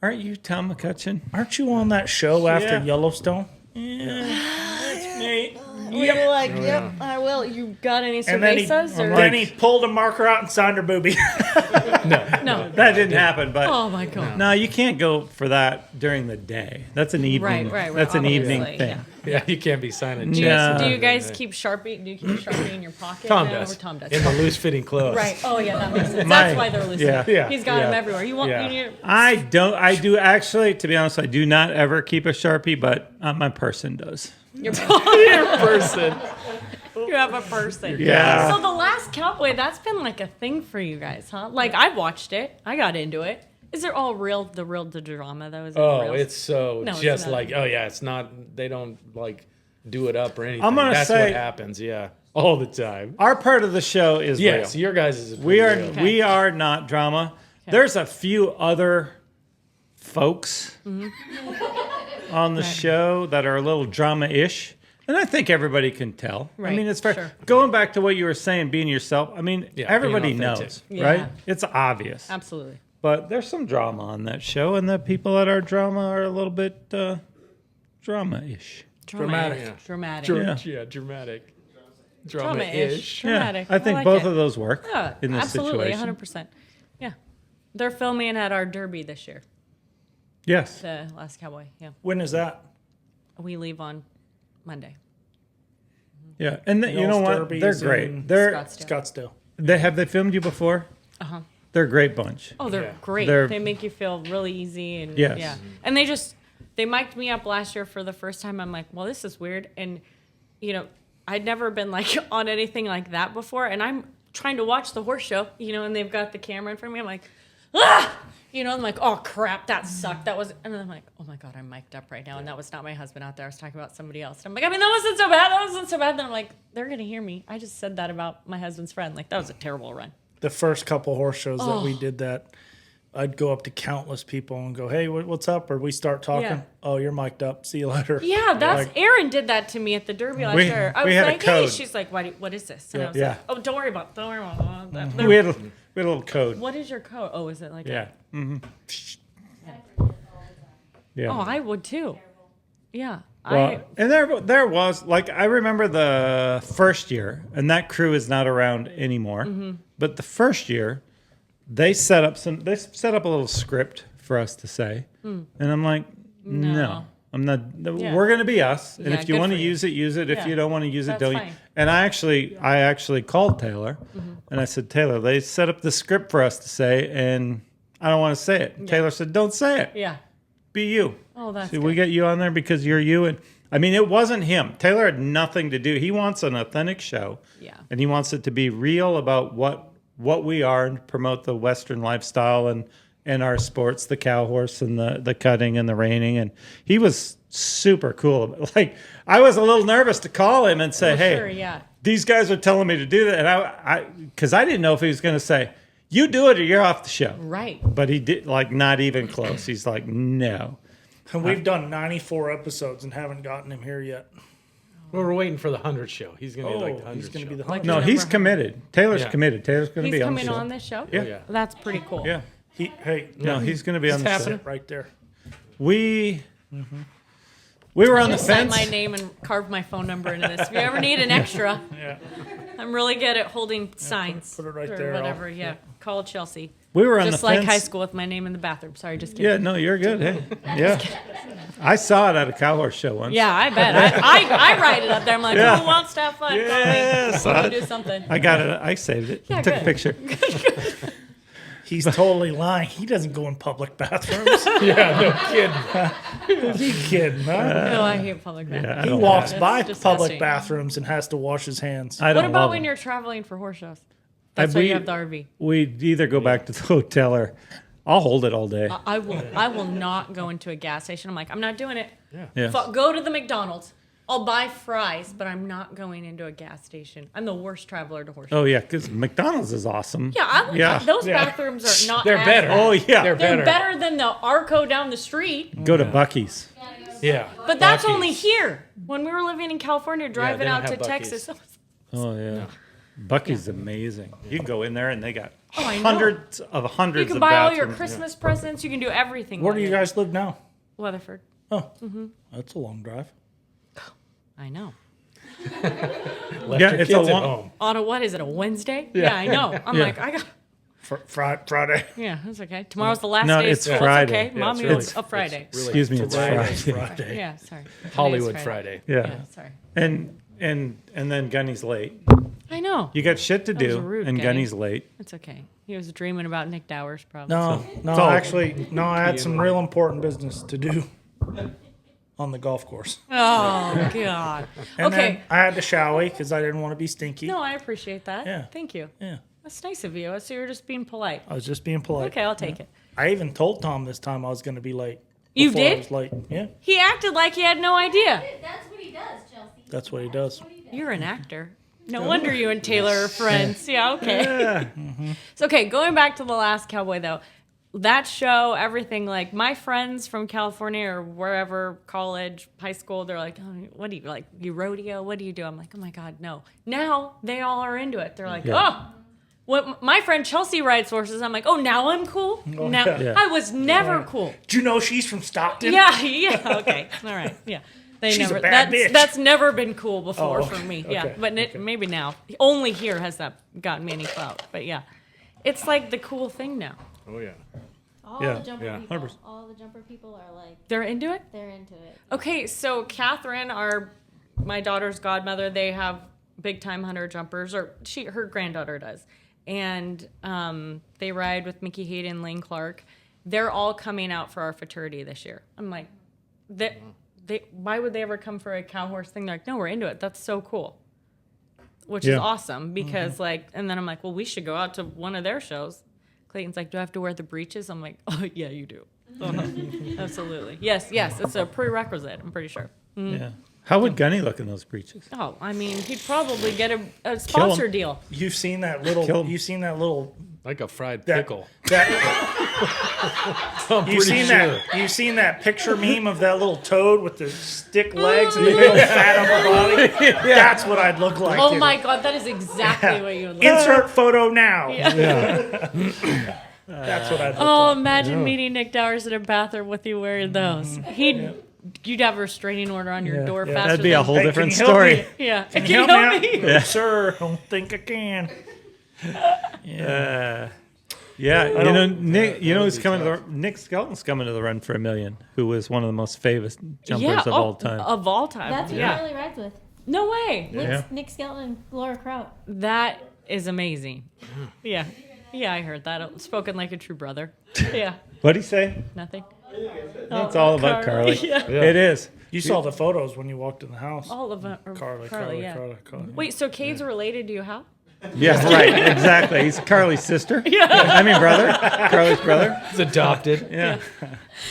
"Aren't you Tom McCutcheon?" Aren't you on that show after Yeah. Yellowstone? We were like, "Yep, I will." You got any And then cervezas? or? then he pulled a marker out and signed her boobie. No. That didn't happen, but Oh my god. no, you can't go for that during the day. That's an evening. Right. That's an evening obviously, thing. yeah. Yeah, you can't be signing Do you, No. do you guys keep Sharpie? Do you keep Sharpie in your pocket? Tom now, does. Or Tom does. In the loose-fitting clothes. Right. Oh yeah, that makes sense. My- That's why they're listening. yeah. Yeah. He's got Yeah. them everywhere. You want? Yeah. You need, I don't. I do actually. To be honest, I do not ever keep a Sharpie, but my person does. your Person. You have a person. Yeah. So the Last Cowboy, that's been like a thing for you guys, huh? Like I watched it. I got into it. Is it all real? The drama though? Is it Oh, real? it's so No, it's just not. like, oh yeah, it's not. They don't like do it up or anything. I'm gonna That's say- what happens. Yeah, all the time. Our part of the show is Yes, real. your guys is We are real. we are not drama. There's a few other folks on the show that are a little drama-ish, and I think everybody can tell. I Right, mean, it's fair. sure. Going back to what you were saying, being yourself. I mean, Yeah, everybody being authentic. knows, Yeah. right? It's obvious. Absolutely. But there's some drama on that show, and the people that are drama are a little bit drama-ish. Dramatic. Yeah. Dramatic. Yeah. Dramatic. Drama-ish. Yeah, Dramatic. I think like both it. of those work Yeah, in this absolutely, situation. 100%. Yeah. They're filming at our derby this year, Yes. the Last Cowboy. Yeah. When is that? We leave on Monday. Yeah, and you know what? Derby's They're in great. They're Scottsdale. Scottsdale. they filmed you before? Uh-huh. They're a great bunch. Oh, they're Yeah. great. They're- They make you feel really easy and Yes. yeah. And they mic'd me up last year for the first time. I'm like, well, this is weird. And you know, I'd never been like on anything like that before. And I'm trying to watch the horse show, you know, and they've got the camera in front of me. I'm like, ah, you know, I'm like, oh crap, that sucked. That was, and then I'm like, oh my God, I'm mic'd up right now. And that was not my husband out there. I was talking about somebody else. And I'm like, I mean, that wasn't so bad. That wasn't so bad. Then I'm like, they're going to hear me. I just said that about my husband's friend. Like, that was a terrible run. The first couple horse shows that we did that, I'd go up to countless people and go, hey, what's up? Or we start talking. Yeah. Oh, you're mic'd up. See you later. Yeah, that's Like- Erin did that to me at the Derby last We- year. I we was had a like, hey, code. she's like, what is this? And I was Yeah. like, oh, don't worry about that. We had a little code. What is your code? Oh, is it like Yeah. Mm-hmm. Yeah. Oh, I would too. Yeah. Well, and there was, like, I remember the first year, and that crew is not around anymore. Mm-hmm. But the first year, they set up a little script for us to say, and I'm like, no, I'm not. Yeah. We're gonna be us, and Yeah, if you good want to for you. use it, use it. If Yeah. you don't want to use it, That's don't. fine. And I actually called Taylor, and I said, Taylor, they set up the script for us to say, and I don't want to say it. And Taylor said, don't say it. Yeah. Be you. Oh, that's See, good. we get you on there because you're you. And I mean, it wasn't him. Taylor had nothing to do. He wants an authentic show. Yeah. And he wants it to be real about what we are and promote the Western lifestyle and our sports, the cow horse and the cutting and the reining. And he was super cool. Like, I was a little nervous to call him and say, Oh, hey, sure, yeah. these guys are telling me to do that. And because I didn't know if he was going to say, you do it or you're off the show. Right. But he did, like, not even close. He's like, no. And we've done 94 episodes and haven't gotten him here yet. Well, we're waiting for the 100th show. He's gonna be like the 100th he's going to be show. the Like 100th. No, Number he's 100. committed. Taylor's Yeah. committed. Taylor's going to He's be on the coming show. on this show? Yeah. Yeah. That's pretty cool. Yeah. Hey, No, he's going to be on the happening. show. right there. We were on the Just sign fence. my name and carve my phone number into this. If you ever need an extra, Yeah. I'm really good at holding signs. put it right or there. Whatever, yeah. Call Chelsea. We were on Just the like fence. high school with my name in the bathroom. Sorry, just kidding. Yeah, no, you're good. Hey, yeah. I saw it at a cow horse show once. Yeah, I bet. I write it up there. I'm like, Yeah. who wants to have fun? Yes, Call me. I- We'll do something. I got it. I saved it. Yeah, Took a good. picture. He's totally lying. He doesn't go in public bathrooms. Yeah, no kidding. Is he kidding, huh? No, I hate public bathrooms. Yeah, I He don't walks That's by disgusting. public bathrooms and has to wash his hands. I What don't about love when them. you're traveling for horse shows? That's we- why you have the RV. We either go back to the hotel or I'll hold it all day. I will not go into a gas station. I'm like, I'm not doing it. Yeah. Go to the McDonald's. I'll buy fries, but I'm not going into a gas station. I'm the worst traveler to horse shows. Oh yeah, because McDonald's is awesome. Yeah, those bathrooms are not. They're as better. Oh yeah. They're They're better. better than the Arco down the street. Go to Buc-ee's. Yeah. But that's Buc-ee's. only here. When we were living in California, driving don't out to have Buc-ee's. Texas. Oh yeah. Buc-ee's is amazing. You can go in there and they got I know. hundreds You of can buy all your bathrooms. Christmas presents. You can do everything. Where while do you you're guys live now? there. Weatherford. Oh, that's a long drive. I know. Left Yeah, your it's a kids at long- home. On a what is it? A Wednesday? Yeah, I know. I'm Yeah. like, I got. Friday. Yeah, that's okay. Tomorrow's the last No, day. of it's school. Friday. Okay, Mom, it's you're really- a Friday. Really Excuse me, it's Friday. Friday. Yeah, sorry. Hollywood Today's Friday. Yeah. Yeah, sorry. And then Gunny's late. I know. You got shit to That was do, rude, and Gunny. Gunny's late. It's okay. He was dreaming about Nick Dowers, probably. No, all- actually, I had some real important business to do on the golf course. Oh God. And Okay. then I had to shower because I didn't want to be stinky. No, I appreciate that. Yeah. Thank you. Yeah, That's nice of you. So you're just being polite. I was just being polite. Okay, I'll take it. I even told Tom this time I was going to be late. You before I did? was late. Yeah, He acted like he had no idea. That's what he does, Chelsea. that's what he does. You're an actor. No wonder you and Taylor are friends. Yeah, okay. So, okay, going back to The Last Cowboy, though. That show, everything, like, my friends from California or wherever, college, high school, they're like, oh, what do you, like, you rodeo? What do you do? I'm like, oh, my God, no. Now they all are into it. They're like, oh. What my friend Chelsea rides horses. I'm like, oh, now I'm cool. Now yeah. I was never cool. Do you know she's from Stockton? Yeah, okay, all right, yeah. They She's never. a bad bitch. That's never been cool before Oh, for me. okay, Yeah, but maybe now. Only here has that gotten me any clout. But yeah, it's like the cool thing now. Oh yeah. All Yeah, the jumper yeah, people, 100%. all the jumper people are like, They're into it. they're into it. Okay, so Catherine, my daughter's godmother, they have big time hunter jumpers, or her granddaughter does, and they ride with Mickey Hayden, Lane Clark. They're all coming out for our fraternity this year. I'm like, why would they ever come for a cow horse thing? They're like, no, we're into it. That's so cool. Which is Yeah. awesome because and then I'm like, well, we should go out to one of their shows. Clayton's like, do I have to wear the breeches? I'm like, oh yeah, you do. Absolutely. Yes, it's a prerequisite, I'm pretty sure. Yeah. How would Gunny look in those breeches? Oh, I mean, he'd probably get a sponsor deal. You've seen that Kill little. 'em. You've seen that little. Like a fried That, pickle. that, I'm you've pretty seen sure. that. You've seen that picture meme of that little toad with the stick legs and the big fat upper body. That's what I'd look like. Oh dude. my God, that is exactly what you would look like. Insert photo now. Yeah. That's what I'd look Oh, like. imagine meeting Nick Dowers in a bathroom with you wearing those. You'd have a restraining order on your door faster That'd be a than... whole Hey, different can you help story. me? Yeah. Can you help me out? No, sir, I don't think I can. Yeah, Nick. Who's coming tough. to the Nick Skelton's coming to the Run for $1 Million, who was one of the most famous jumpers Yeah, of all time. Of all time. That's who yeah. Charlie rides with. No way. Yeah. Nick Skelton and Laura Kraut. That is amazing. Yeah. Yeah, I heard that. Spoken like a true brother. Yeah. What'd he say? Nothing. It's all about Carly. Yeah. It is. You saw the photos when you walked in the house. All of them. Carly, yeah. Carly. Wait, so Cade's related to you how? Yes, right. Exactly. He's Carly's sister. Yeah. I mean, brother. Carly's brother. It's adopted. Yeah.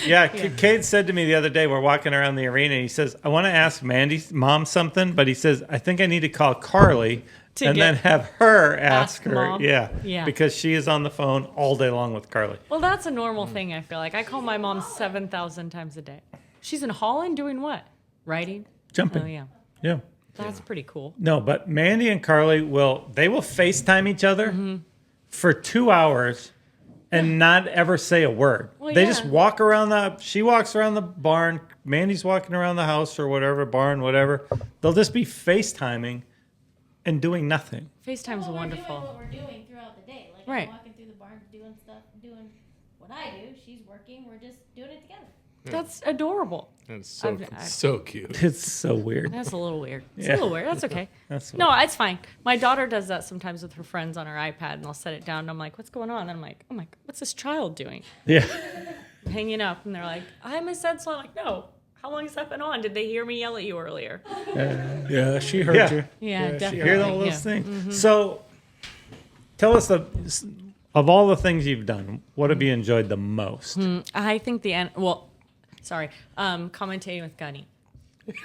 Yeah. Cade said to me the other day, we're walking around the arena, and he says, I want to ask Mandy's mom something, but he says, I think I need to call Carly and then have her ask her. Mom. Yeah. Yeah. Because she is on the phone all day long with Carly. Well, that's a normal thing, I feel like. I call my mom 7,000 times a day. She's in Holland doing what? Writing? Jumping. Oh, yeah. Yeah. That's pretty cool. No, but Mandy and Carly will FaceTime each other for 2 hours and not ever say a word. Well, they yeah. just walk around she walks around the barn, Mandy's walking around the house or whatever, barn, whatever. They'll just be FaceTiming and doing nothing. FaceTime's Well, wonderful. We're doing what we're doing throughout the day. Like Right. I'm walking through the barn, doing stuff, doing what I do. She's working. We're just doing it together. That's adorable. That's so I've- so cute. It's so weird. That's a little weird. It's Yeah. a little weird. That's okay. That's No, it's fine. My daughter does that sometimes with her friends on her iPad, and I'll set it down, and I'm like, what's going on? And I'm like, oh my, what's this child doing? Yeah. Hanging up, and they're like, I Miss Edsall. I'm like, no. How long has that been on? Did they hear me yell at you earlier? Yeah, she heard Yeah. you. Yeah, she definitely. Hear all those yeah. things. So tell us of all the things you've done, what have you enjoyed the most? I think commentating with Gunny.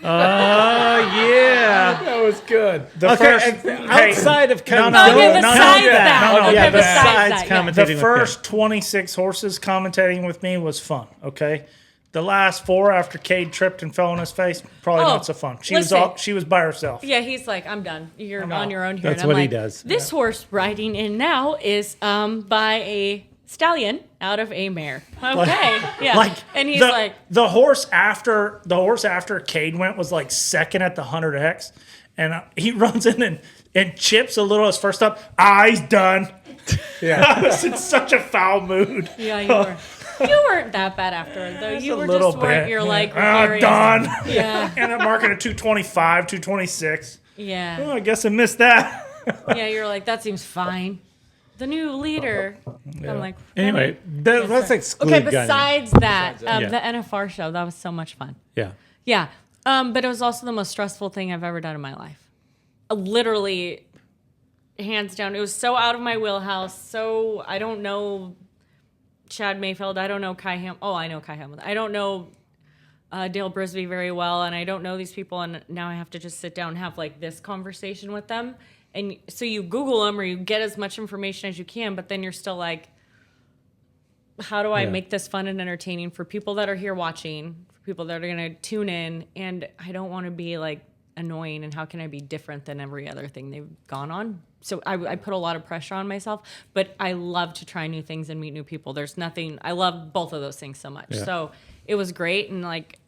Yeah. That was good. The Okay, first, outside of no, No, okay, no, besides no, that. no, no, Okay, yeah, besides besides that. Yeah. commentating the with first 26 horses commentating with me was fun. Okay, the last 4 after Cade tripped and fell on his face, probably Oh, not so fun. She listen. she was by herself. Yeah, he's like, I'm done. You're I'm on out. your own here. That's and I'm what he like, does. This horse riding in now is by a stallion out of a mare. Okay, yeah. Like and he's the, like, the horse after Cade went was like second at the 100X, and he runs in and chips a little his first up. He's done. Yeah. I was in such a foul mood. yeah, you were. You weren't that bad after it though. You a were little just weren't bit. your like Done. Yeah, And I'm marking a 225, 226. yeah, Oh, I guess I missed that. yeah. You're like, that seems fine. The new leader. I'm like, Anyway, let's exclude okay. Gunny. Besides that, Yeah. the NFR show, that was so much fun. Yeah. Yeah. But it was also the most stressful thing I've ever done in my life. Literally, hands down. It was so out of my wheelhouse. So I don't know Chad Mayfield. I don't know Kai I know Kai Hamilton. I don't know Dale Brisby very well, and I don't know these people, and now I have to just sit down and have like this conversation with them. And so you Google them or you get as much information as you can, but then you're still like, how do I make this fun and entertaining for people that are here watching, for people that are going to tune in? And I don't want to be like annoying, and how can I be different than every other thing they've gone on? So I put a lot of pressure on myself, but I love to try new things and meet new people. There's nothing, I love both of those things so much. Yeah. So it was great. And like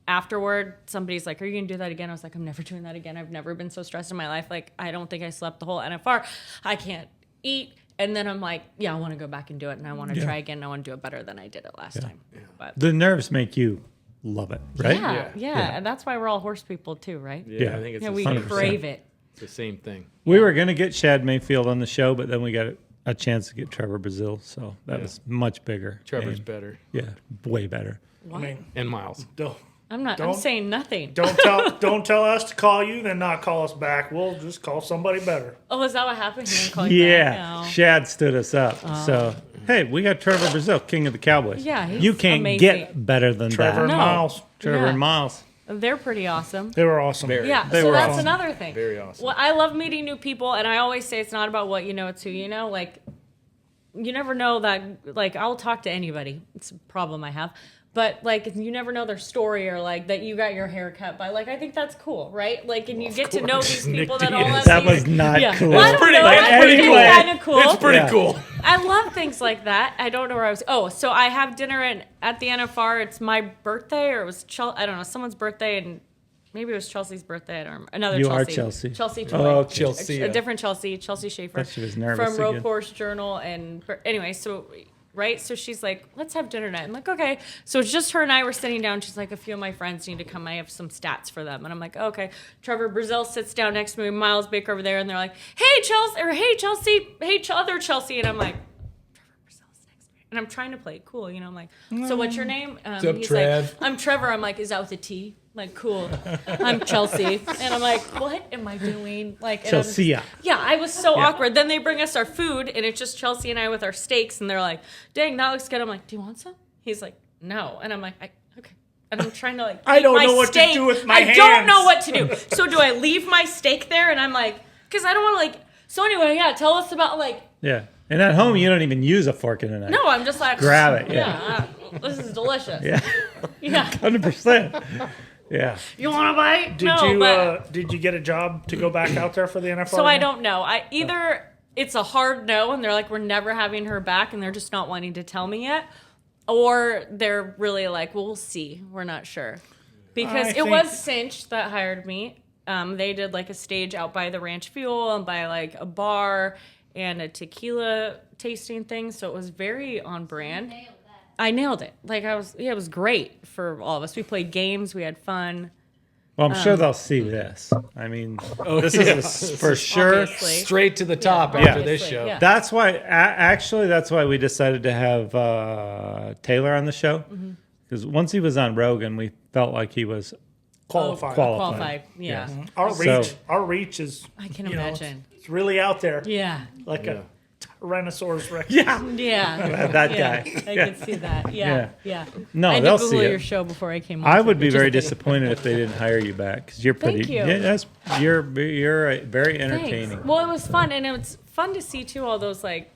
afterward, somebody's like, are you going to do that again? I was like, I'm never doing that again. I've never been so stressed in my life. Like, I don't think I slept the whole NFR. I can't eat. And then I'm like, yeah, I want to go back and do it. And I want to try again. And I want to do it better than I did it last time. Yeah. But The nerves make you love it, right? Yeah. And that's why we're all horse people too, right? Yeah, I think it's We 100%. crave it. the same thing. We were going to get Chad Mayfield on the show, but then we got a chance to get Trevor Brazil. So that was much bigger. Trevor's And, better. Yeah, way better. I mean, And Miles. don't I'm saying nothing. don't tell us to call you, then not call us back. We'll just call somebody better. Oh, is that what happened? He didn't call you Yeah, back? No. Shad stood us up. So, hey, we got Trevor Brazil, King of the Cowboys. Yeah, he's you can't amazing. get better than Trevor and that. No. Miles, Trevor Yeah. and Miles. They're pretty awesome. they were awesome. Yeah, They so were that's awesome. another thing. Very awesome. Well, I love meeting new people, and I always say it's not about what you know, it's who you know. Like, you never know that, like, I'll talk to anybody. It's a problem I have. But, like, you never know their story or, like, that you got your hair cut by. Like, I think that's cool, right? Like, and you get to know these people that all have That these... was not cool. Well, I don't know. But I think anyway, it's kind of cool. It's pretty Yeah. cool. I love things like that. I don't know where I was. Oh, so I have dinner at the NFR. It's my birthday, or it was I don't know, someone's birthday, and maybe it was Chelsea's birthday. I don't remember. Another You Chelsea. are Chelsea. Chelsea Toy. Oh, okay. Chelsea. A different Chelsea Schaefer. Thought she was nervous from Road again. Course Journal. And anyway, so right, so she's like, let's have dinner tonight. I'm like, okay. So it's just her and I were sitting down. She's like, a few of my friends need to come. I have some stats for them. And I'm like, okay. Trevor Brazil sits down next to me, Miles Baker over there, and they're like, hey Chelsea, or hey Chelsea, hey other Chelsea, and I'm like, and I'm trying to play it cool, you know. I'm like, so what's your name? up, He's Trev? like, I'm Trevor. I'm like, is that with a T? I'm like, cool. I'm Chelsea. And I'm like, what am I doing? Like, and Chelsea. yeah, I was so awkward. Then they bring us our food, and it's just Chelsea and I with our steaks, and they're like, dang, that looks good. I'm like, do you want some? He's like, no. And I'm like, okay. And I'm trying to like, I eat don't my know what to steak. do with my I don't hands. know what to do. So do I leave my steak there? And I'm like, because I don't want to like, so anyway, yeah, tell us about like, Yeah. And at home, you don't even use a fork and a knife. no, I'm just like, Grab it, yeah. this is delicious. Yeah. Yeah. 100%. Yeah. You want to bite? Did you get a job to go back out there for the NFL? So I don't know. Either it's a hard no, and they're like, we're never having her back, and they're just not wanting to tell me yet, or they're really like, well, we'll see. We're not sure. Because I it think- was Cinch that hired me. They did like a stage out by the Ranch Fuel and by like a bar and a tequila tasting thing. So it was very on brand. I nailed it. Like it was great for all of us. We played games. We had fun. Well, I'm sure they'll see this. I mean, this is for sure. Obviously. Straight to the top after this Obviously, show. yeah. That's why, actually, that's why we decided to have Taylor on the show. Because once he was on Rogan, we felt like he was qualified. Qualified. Yeah. Our reach is. I can you know, imagine. it's really out there. Yeah. Like a Tyrannosaurus Rex. Yeah. Yeah. That Yeah. guy. I can see that. Yeah. Yeah. No, I had they'll to see Google it. your show before I came on. I would be Just very kidding. disappointed if they didn't hire you back because you're pretty. Thank you. Yeah, you're very Thanks. entertaining. Well, it was fun, and it was fun to see too all those like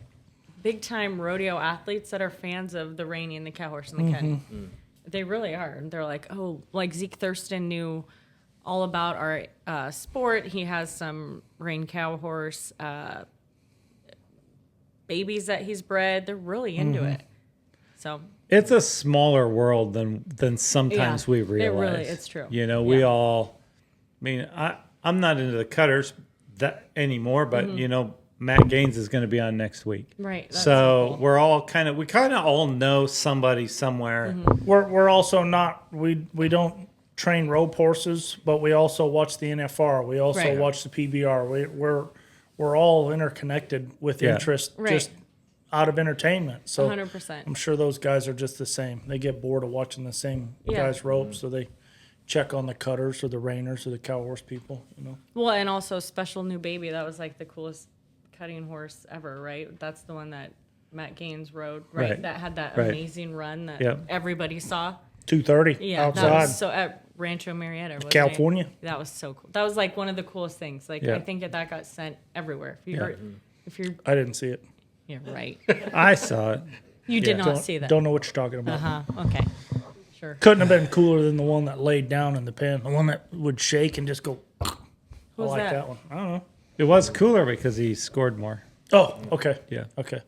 big time rodeo athletes that are fans of the Rainy and the Cow Horse and the Kenny. They really are, and they're like, oh, like Zeke Thurston knew all about our sport. He has some Rain Cow Horse babies that he's bred. They're really into it. So It's a smaller world than sometimes Yeah, we it realize. it's true. You know, we Yeah. all. I mean, I'm not into the cutters that anymore, but Mm-hmm. you know, Matt Gaines is going to be on next week. right. That's So cool. we're all we kind of all know somebody somewhere. Mm-hmm. We're also not. We don't train rope horses, but we also watch the NFR. We also Right. watch the PBR. We're all interconnected with Yeah. interest Right. just out of entertainment. So 100%. I'm sure those guys are just the same. They get bored of watching the same Yeah. guys rope, so they check on the cutters or the reiners or the cow horse people. You know. Well, and also Special New Baby. That was like the coolest cutting horse ever, right? That's the one that Matt Gaines rode, right? Right. That had that Right. amazing run that Yep. everybody saw. 2:30 Yeah, outside. that was so at Rancho Marietta, wasn't California. It? That was so cool. That was like one of the coolest things. Like Yeah. I think that got sent everywhere. If you're, I didn't see it. yeah, right. I saw it. You did not Don't, see that. Don't know what you're talking about. Okay. Sure. Couldn't have been cooler than the one that laid down in the pen. The one that would shake and just go. I Who's like that? that one. I don't know. It was cooler because he scored more. Oh, okay. Yeah. Okay.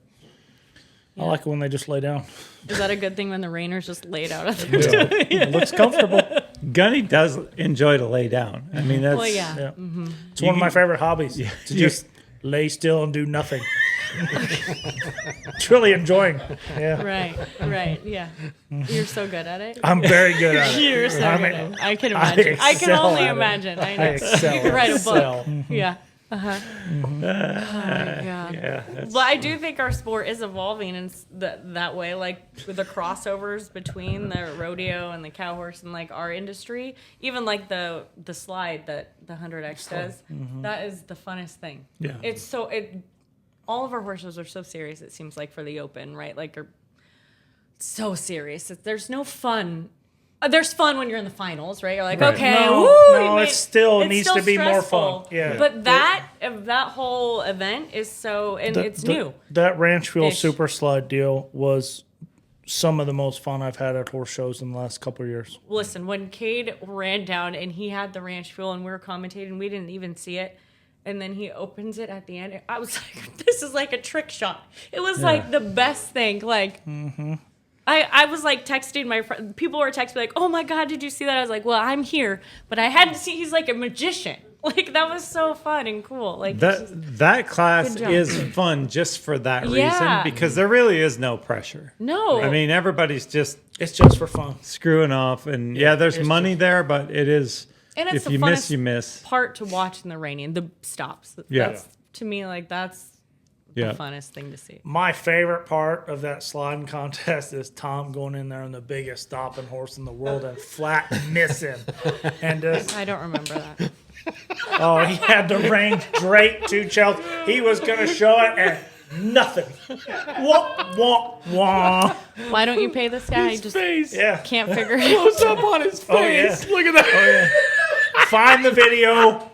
I like it when they just lay down. Is that a good thing when the Rainers just laid out at the It looks comfortable. Gunny does enjoy to lay down. I mean, that's Well, yeah. Yeah. It's one of my favorite hobbies to just lay still and do nothing. It's really enjoying. Yeah. Right. Yeah. You're so good at it. I'm very good at it. You're so I good mean, at it. I can imagine. I can excel only at it. imagine. I know. I excel You could write a excel. book. Yeah. Oh my God. yeah. That's, Well, I do think our sport is evolving in that way, like with the crossovers between the rodeo and the cow horse and like our industry. Even like the slide that the 100X does, that is the funnest thing. Yeah. It's so all of our horses are so serious. It seems like for the open, right? Like are so serious. There's no fun. There's fun when you're in the finals, right? You're like, Right. okay, No, woo, no, you it still it's needs still to be more stressful. fun. Yeah. But that whole event is so, and it's new. That Ranchville Ish. Super Slide deal was some of the most fun I've had at horse shows in the last couple of years. Listen, when Cade ran down and he had the ranch fuel and we were commentating, we didn't even see it. And then he opens it at the end. I was like, this is like a trick shot. It was like the best thing. Like, I was like texting my friend. People were texting me like, oh my God, did you see that? I was like, well, I'm here. But I had to see, he's like a magician. Like, that was so fun and cool. Like, that class Good job. is fun just for that Yeah. reason because there really is no pressure. no. I mean, everybody's just It's just for fun. screwing off, and there's it's money there, but it is. And it's if the you miss, funnest you miss. part to watch in the raining, the stops. Yeah. That's, to me, like, that's Yeah. the funnest thing to see. My favorite part of that sliding contest is Tom going in there on the biggest stopping horse in the world and flat missing. And just, I don't remember that. oh, he had the range straight to Chelsea. He was going to show it and nothing. Wah, wah, wah. Why don't you pay this guy? I just Yeah. can't figure it out. Close up on his face. Oh, yeah. Look at that. Oh, yeah. Find the video.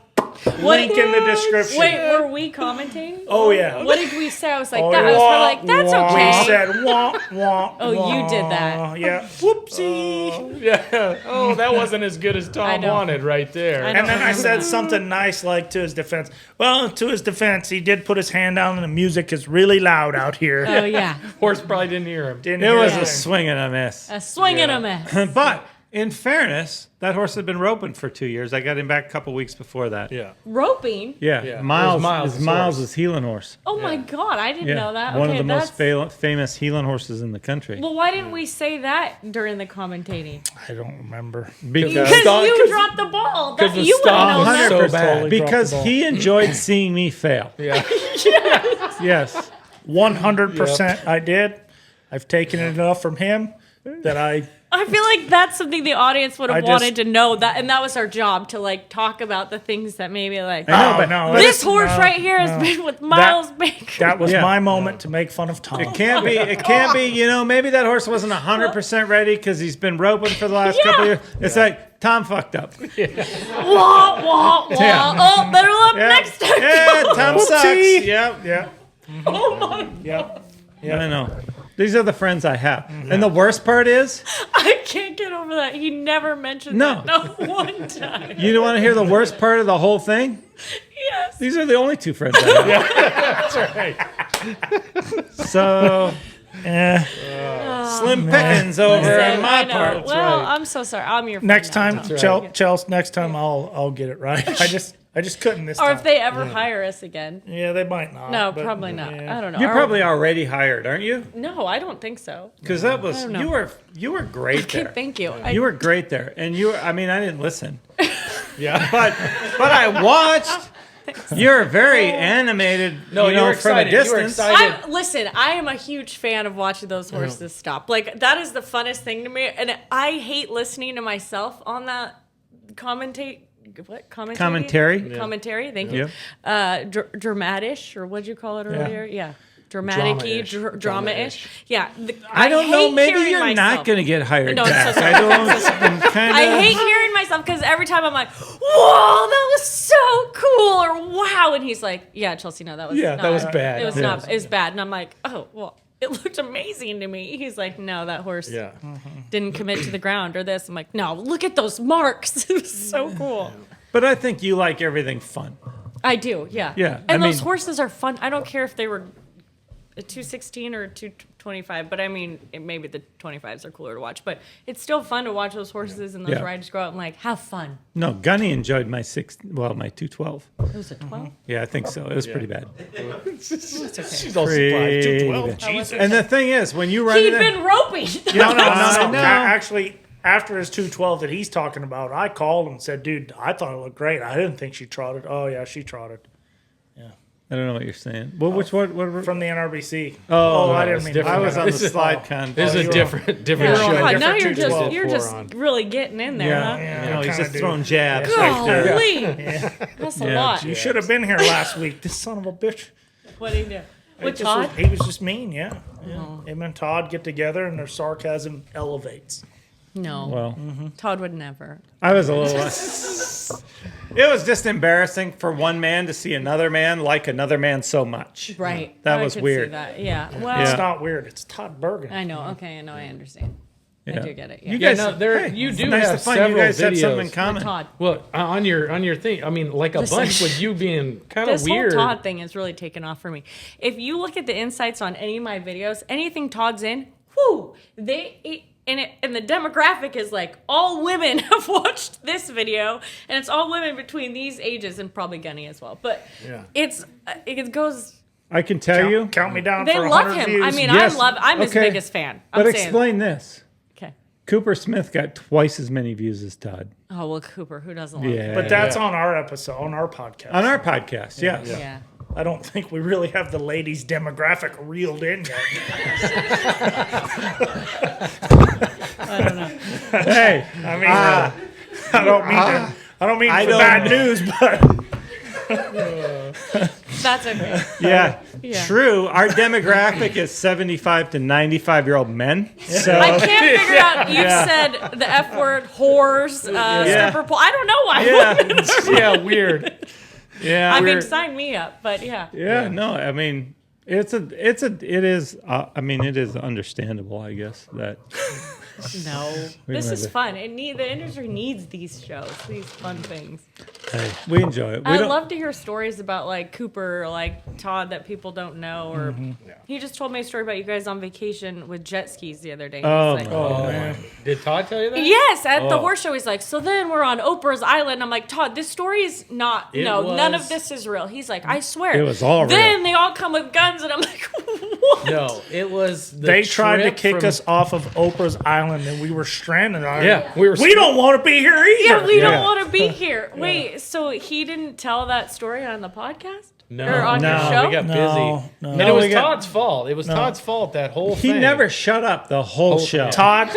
Link in the description. Wait, were we commenting? Oh, yeah. What did we say? I was like, Oh, that. I was probably like, that's wah. okay. We said wah, wah, Oh, you did that. Yeah. Whoopsie. Yeah. Oh, that wasn't as good as I Tom know. wanted right there. I know. And then I said something nice, like to his defense. Well, to his defense, he did put his hand down, and the music is really loud out here. Oh, yeah. Horse probably didn't hear him. Didn't It hear was anything. a swing and a miss. A swing and a miss. But in fairness, that horse had been roping for 2 years. I got him back a couple weeks before that. Yeah. Roping? Yeah, Yeah. Miles. It was Miles' is Miles' horse. healing horse. Oh, my God. I didn't Yeah, know that. one Okay, of the most that's... famous healing horses in the country. Well, why didn't we say that during the commentating? I don't remember. Because Because you dropped the ball. That, the you would have known stop was that. so 100%. bad. Totally Because dropped the he enjoyed seeing me fail. Yeah. Yes. 100% I did. I've taken it enough from him that I feel like that's something the audience would I have just- wanted to know, that, and that was our job, to like talk about the things that maybe like I know, Oh, but no, this no, horse no, right here has no. been with Miles Baker. That was Yeah. my moment to make fun of Tom. it can't be. It can't be. You know, maybe that horse wasn't 100% ready because he's been roping for the last couple of years. It's like Tom fucked up. Wah, wah, wah. Yeah. Oh, better look Yeah, next time. yeah Tom sucks. Whoopsie. Yep. Yeah. Oh my! Yep. I know. These are the friends I have. And the worst part is, I can't get over that. He never mentioned No. that. Not one time. you don't want to hear the worst part of the whole thing? Yes. These are the only two friends I have. That's right. So, slim pickings over I on my know. part. Well, I'm so sorry. I'm your friend Next now, time, Tom. Chelsea. Next time, I'll get it right. I just couldn't this Or time. if they ever hire us again. Yeah, they might not. No, but, probably not. yeah. I don't know. You're Or- probably already hired, aren't you? No, I don't think so. Because that was don't know. you were great Okay, there. thank you. You were great there, and you were. I mean, I didn't listen, Yeah. but I watched. You're very animated. No, you know, were from a excited. You were distance. excited. Listen, I am a huge fan of watching those horses stop. Like, that is the funnest thing to me. And I hate listening to myself on that commentate. What? Commentating? Commentary. Commentary, thank you. Dramatish, or what'd you call it earlier? Yeah. dramaticy, Drama-ish. drama-ish. Yeah. I don't know. hate Maybe hearing you're myself. not going to get hired No, it's back. so I don't. I'm kind of. I hate hearing myself because every time I'm like, "Whoa, that was so cool," or "Wow," and he's like, "Yeah, Chelsea, no, that was Yeah, that was bad. It was Yeah. not. It was bad." And I'm like, "Oh, well, it looked amazing to me." He's like, "No, that horse Yeah. didn't commit to the ground or this." I'm like, "No, look at those marks. It was so cool." But I think you like everything fun. I do, yeah. Yeah, And I those mean- horses are fun. I don't care if they were a 216 or a 225, but I mean, maybe the 25s are cooler to watch. But it's still fun to watch those horses and those Yeah. riders go out and like have fun. No, Gunny enjoyed my 212. It was a 12. Yeah, I think so. It was pretty bad. She's all Pretty surprised. bad. 212. Jesus. And the thing is, when you run He'd it, been roping. No. I know. Actually, after his 212 that he's talking about, I called him and said, "Dude, I thought it looked great. I didn't think she trotted." Oh yeah, she trotted I don't know what you're saying. Well, which what? from the NRBC. Oh, I no, didn't it's mean. different. I was on the This is- slide con. This is a you were- different Oh, show. God, now different you're just 212 you're just really getting in there, Yeah, huh? Yeah, you know, I he's kinda just do. throwing jabs right there. Golly, that's a Yeah. lot. You should have been here last week. This son of a bitch. What do you do? It With just Todd? was- he was just mean. Yeah. Him and Todd get together, and their sarcasm elevates. No, Well, Todd would never. I was a little. It was just embarrassing for one man to see another man like another man so much. Right. That I was could see weird. that. Yeah. Well, Yeah. It's not weird. It's Todd Bergen. I know. Okay, I know. I understand. I Yeah. do get it. Yeah. You Yeah, guys, no, there hey, you it's do nice have to find several you guys have something in videos. common. Todd. Well, on your thing, I mean, like a Listen. bunch with you being kind of This weird. whole Todd thing is really taken off for me. If you look at the insights on any of my videos, anything Todd's in, whoo, and the demographic is like all women have watched this video, and it's all women between these ages, and probably Gunny as well. But Yeah. it goes. I can tell you. Count me down They for love 100 him. views. I mean, Yes. I'm his Okay. biggest fan. I'm But saying, explain this. okay. Cooper Smith got twice as many views as Todd. Oh well, Cooper, who doesn't love Yeah. him? But that's on our episode, on our podcast. On our podcast, yes. Yeah. I don't think we really have the ladies' demographic reeled in yet. I don't know. Hey, I mean, I don't mean I for don't bad know. news, but That's okay. yeah, Yeah. true. Our demographic is 75 to 95-year-old men. So I can't figure out. You said the F word, whores, stripper pole. I don't know why. yeah, Yeah, weird. yeah. I mean, we're- sign me up. But yeah. yeah, no, I mean, it is. I mean, it is understandable, I guess, that. No, this is fun. The industry needs these shows, these fun things. Hey, we enjoy it. We I'd don't. love to hear stories about like Cooper, or like Todd that people don't know. Or he just told me a story about you guys on vacation with jet skis the other day. Oh, He's like, oh man, Did Todd tell you that? yes, at the horse show, he's like, so then we're on Oprah's Island. I'm like, Todd, this story is not, It none of was- this is real. He's like, I swear. It was all real. Then they all come with guns, and I'm like, what? No, it was. they tried to trip kick from- us off of Oprah's Island, and we were stranded. Yeah, we don't want to be here either. Yeah, we Yeah. don't want to be here. Wait, so he didn't tell that story on the podcast? No, Or on your No, show? we got No, busy. no. And No, it was we got- Todd's fault. It was Todd's fault, that whole He thing. never shut up the whole show. Todd,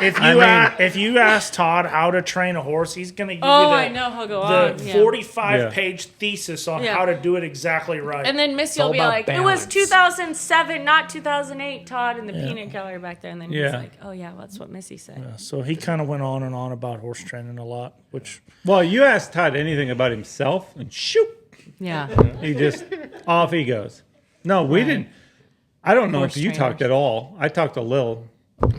if you mean- if you ask Todd how to train a horse, he's going to give Oh, you I know he'll go the on. Yeah. 45-page thesis on Yeah. how to do it exactly right. And then Missy all will be about like, it was balance. 2007, not 2008, Todd, in the peanut gallery back there. And then he's Yeah. like, oh, yeah, that's what Missy said. So he kind of went on and on about horse training a lot, which Well, you asked Todd anything about himself, and shoot, Yeah. he just off he goes. No, we didn't. I don't know Horse if you trainers. talked at all. I talked a little.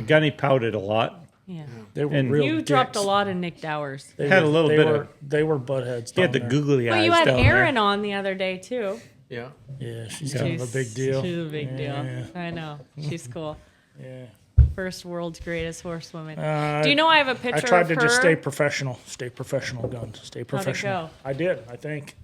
Gunny pouted a lot. Yeah. they were And real You dicks. dropped a lot of Nick Dowers. They Had were- a little they bit were, of- They were butt heads. He had the down there. googly eyes. But you had down Erin on the other day, too. Yeah. Yeah, she's kind of a big deal. She's a big deal. Yeah. I know. She's cool. Yeah. First world's greatest horsewoman. Uh, Do you know I have a picture I tried of to her? just stay professional. Stay professional, Guns. Stay professional. go? I did. I think.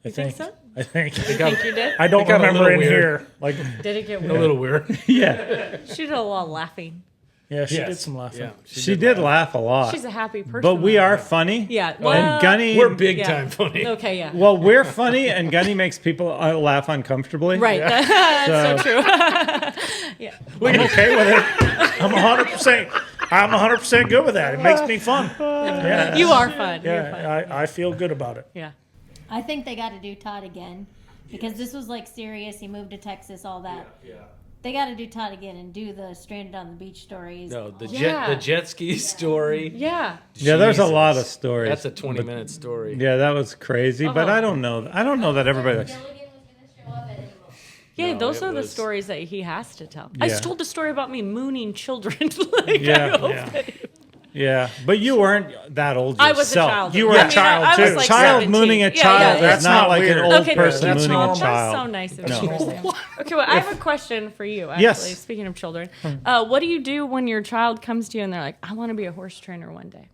I think so? I think. Think you did? I don't It got a remember little in weird. here. Like, Did it get A weird? little weird. Yeah, She did a lot of laughing. yeah, she Yes. did some laughing. Yeah. she did laugh a lot. She's a happy person. But we though. are funny. Yeah. And Well, Gunny. We're big Yeah. time funny. Okay, yeah. Well, we're funny, and Gunny makes people laugh uncomfortably. Right. That's so true. I'm okay with it. I'm 100%. I'm 100% good with that. It makes me fun. Yeah. You are fun. You're fun. Yeah, I feel good about it. Yeah. I think they got to do Todd again because this was like serious. He moved to Texas, all that. Yeah. They got to do Todd again and do the stranded on the beach stories. No, the Yeah. jet ski story. Yeah. Yeah, there's a lot of Jesus. stories. That's a 20-minute story. Yeah, that was crazy. But I don't know. I don't know that everybody. Gilligan was going to show up at any moment. Yeah, No, those it are the was- stories that he has to tell. I Yeah. told the story about me mooning children. Like, Yeah. I hope Yeah. that- Yeah, but you weren't that old I yourself. was a child. You were I a mean, child I too. was like Child 17. mooning a Yeah, child yeah, is that's not not like weird. an old Okay, person that's mooning a normal. child. That's so nice of No. you. Sam. Okay, well, I have a question for you, actually. Yes. Speaking of children, what do you do when your child comes to you and they're like, I want to be a horse trainer one day?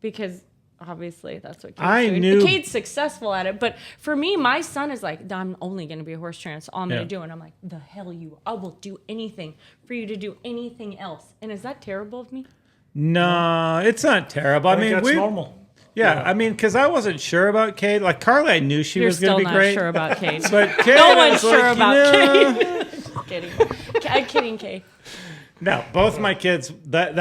Because obviously that's what Kate's I doing. knew- Kate's successful at it, but for me, my son is like, I'm only going to be a horse trainer. That's all I'm Yeah. going to do. And I'm like, the hell you, I will do anything for you to do anything else. And is that terrible of me? No, it's not terrible. I I think mean, that's we. normal. Yeah, I mean, because I wasn't sure about Kate. Like Carly, I knew she You're was going still to be not great. sure about Kate. But Kate, No I one's was sure like, about you know. Kate. Kidding. I'm kidding, Kate. No, both my kids. That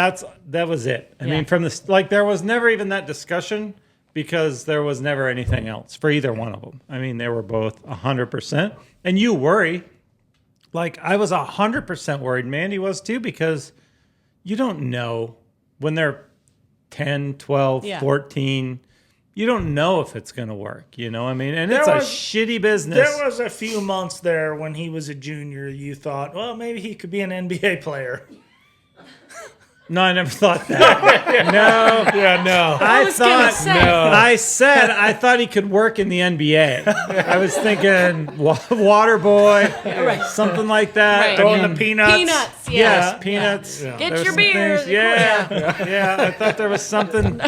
was it. I Yeah. mean, from this, like, there was never even that discussion because there was never anything else for either one of them. I mean, they were both 100%. And you worry, like I was 100% worried. Mandy was too, because you don't know when they're 10, 12, Yeah. 14. You don't know if it's going to work. You know, I mean, and it's There a was- shitty business. There was a few months there when he was a junior. You thought, well, maybe he could be an NBA player. No, I never thought that. No. Yeah, no. I was gonna say. I said I thought he could work in the NBA. I was thinking water boy, something like that. Right. I Throwing mean, the peanuts. Peanuts, yeah. Yes, peanuts. Yeah. Get There was your some beer. things- Yeah, I thought there was something.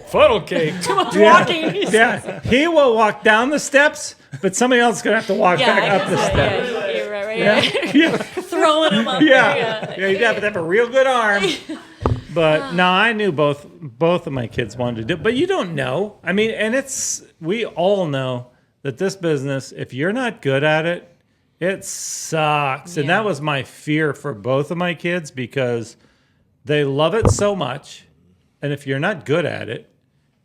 Funnel cake. Too much walking. Yeah, he will walk down the steps, but somebody else is gonna have to walk Yeah, back I up the guess so. steps. Yeah, you're right. Yeah, Throwing them up yeah, there. yeah. You'd have to have a real good arm. But no, I knew both of my kids wanted to do it. But you don't know. I mean, and we all know that this business, if you're not good at it, it sucks. And Yeah. that was my fear for both of my kids, because they love it so much. And if you're not good at it,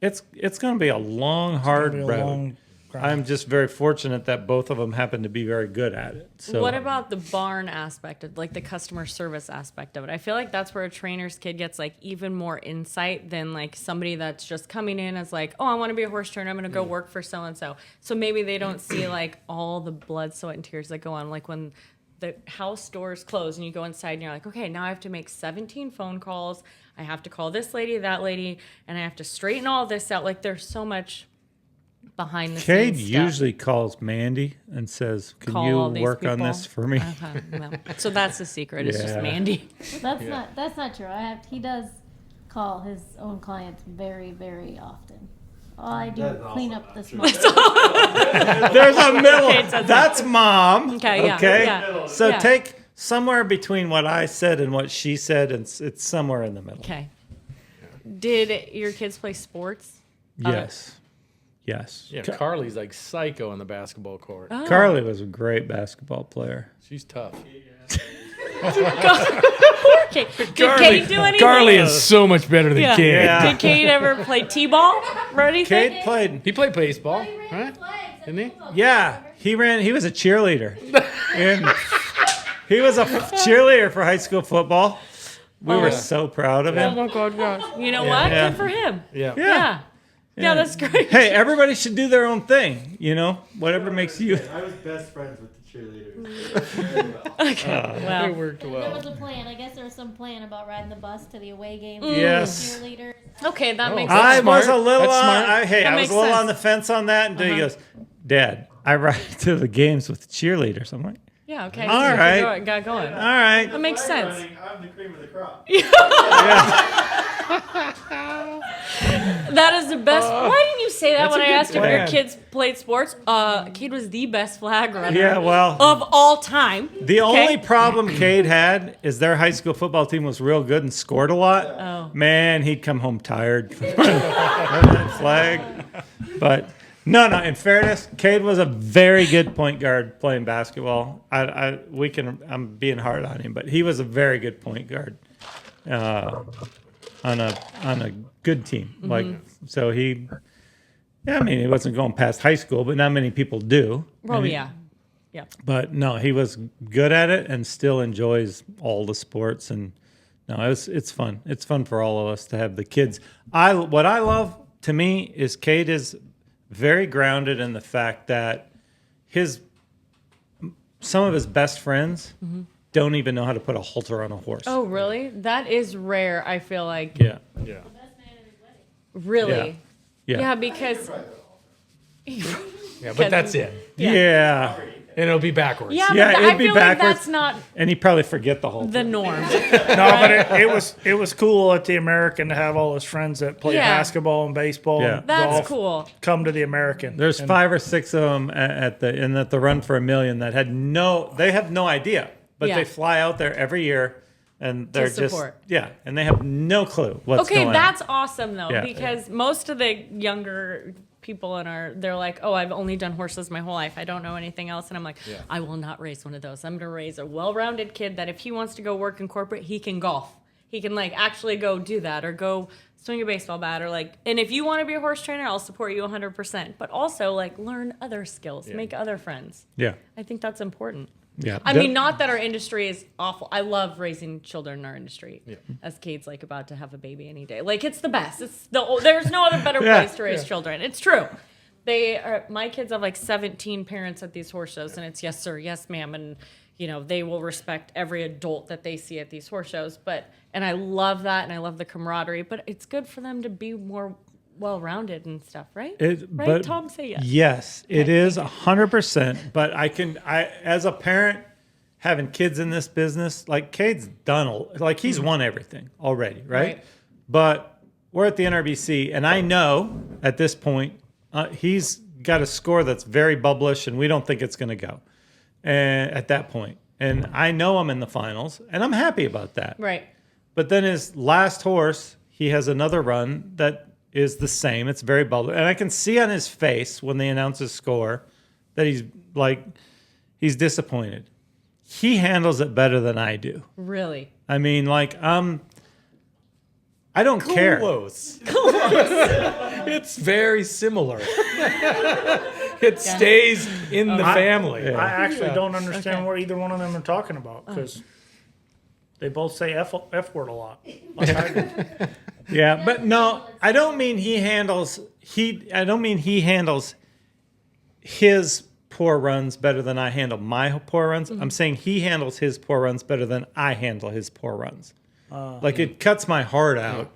it's going to be a long, hard Be a road. long grind. I'm just very fortunate that both of them happen to be very good at it. So What about the barn aspect of like the customer service aspect of it? I feel like that's where a trainer's kid gets like even more insight than like somebody that's just coming in as like, oh, I want to be a horse trainer. I'm going to go work for so and so. So maybe they don't see like all the blood, sweat, and tears that go on. Like when the house doors close and you go inside and you're like, okay, now I have to make 17 phone calls. I have to call this lady, that lady, and I have to straighten all this out. Like there's so much behind the Cade scenes stuff. usually calls Mandy and says, "Can Call you all these work on people. this for me?" Okay, well, so that's the secret. It's just Yeah. Mandy. That's not true. He does call his own clients very, very often. All I do is clean up the smoke. There's a middle. That's mom. Okay, yeah, Okay. yeah, So yeah. take somewhere between what I said and what she said, and it's somewhere in the middle. Okay. Did your kids play sports? Yes. Yes. Yeah, Carly's like psycho on the basketball court. Oh. Carly was a great basketball player. She's tough. Okay. Did Kate do anything? Carly is so much better than Yeah. Kate. Yeah. Did Kate ever play t-ball or anything? Kate played. He played baseball, right? Didn't he? Yeah. He was a cheerleader. And he was a cheerleader for high school football. We were so proud of Oh him. my God, gosh. You know what? Yeah. Good for him. Yeah. Yeah. Yeah, that's great. Hey, everybody should do their own thing, whatever makes you. I was best friends with the cheerleaders. It Well, worked There well. was a plan. I guess there was some plan about riding the bus to the away games. Yes. Cheerleaders. okay, that makes That's I sense. was smart. a little That's on. smart. I That was makes a little sense. on the fence on that until he goes, "Dad, I ride to the games with the cheerleaders." I'm like, Yeah, okay. All so you right. Got going. "All right." That makes sense. I'm the cream of the crop. That is the best. Why didn't you say that That's when a I good asked if your plan. kids played sports? Kid was the best flag runner Yeah, well, of all time. the okay. only problem Cade had is their high school football team was real good and scored a lot. Oh. Man, he'd come home tired from that flag. But no. In fairness, Cade was a very good point guard playing basketball. I'm being hard on him, but he was a very good point guard on a good team. Mm-hmm. Like so he Yeah, I mean, he wasn't going past high school, but not many people do. Well, And he- yeah. But no, he was good at it and still enjoys all the sports. And no, it's fun. It's fun for all of us to have the kids. What I love to me is Cade is very grounded in the fact that some of his best friends don't even know how to put a halter on a horse. Oh, really? That is rare, I feel like. Yeah. Yeah. Really? Yeah. Yeah, because... Yeah, but that's it. Yeah. And it'll be backwards. Yeah, Yeah, but it'd I be feel like backwards. that's not And he'd probably forget the whole the norm. No, but it was cool at the American to have all his friends that play Yeah. basketball and baseball Yeah. and That's golf cool. come to the American. There's And 5 or 6 of them at the Run for a Million that have no idea, but Yeah. they fly out there every year and they're just support. and they have no clue what's Okay, going that's awesome though, Yeah. because most of the younger people they're like, oh, I've only done horses my whole life. I don't know anything else. And I'm like, I will not raise one of those. I'm going to raise a well-rounded kid that if he wants to go work in corporate, he can golf. He can like actually go do that or go swing a baseball bat or like, and if you want to be a horse trainer, I'll support you 100%. But also like learn other skills, make other friends. Yeah. I think that's important. Yeah. I mean, not that our industry is awful. I love raising children in our industry. Yeah. As Cade's like about to have a baby any day. Like it's the best. There's no other better Yeah. place to raise children. It's true. My kids have like 17 parents at these horse shows, and it's yes sir, yes ma'am, and they will respect every adult that they see at these horse shows. And I love that, and I love the camaraderie. But it's good for them to be more well-rounded and stuff, right? Right, but Tom, say yes. Yes, it is 100%. But I as a parent, having kids in this business, like Cade's done, he's won everything already, right? But we're at the NRBC, and I know at this point he's got a score that's very bubblish, and we don't think it's going to go. And at that point, and I know I'm in the finals, and I'm happy about that. Right. But then his last horse, he has another run that is the same. It's very bubbly. And I can see on his face when they announce his score that he's disappointed. He handles it better than I do. Really. I mean, I don't care. Close. It's very similar. It stays in the family. I actually don't understand what either one of them are talking about because they both say F word a lot. Like I do. Yeah, but no, I don't mean he handles his poor runs better than I handle my poor runs. I'm saying he handles his poor runs better than I handle his poor runs. It cuts my heart out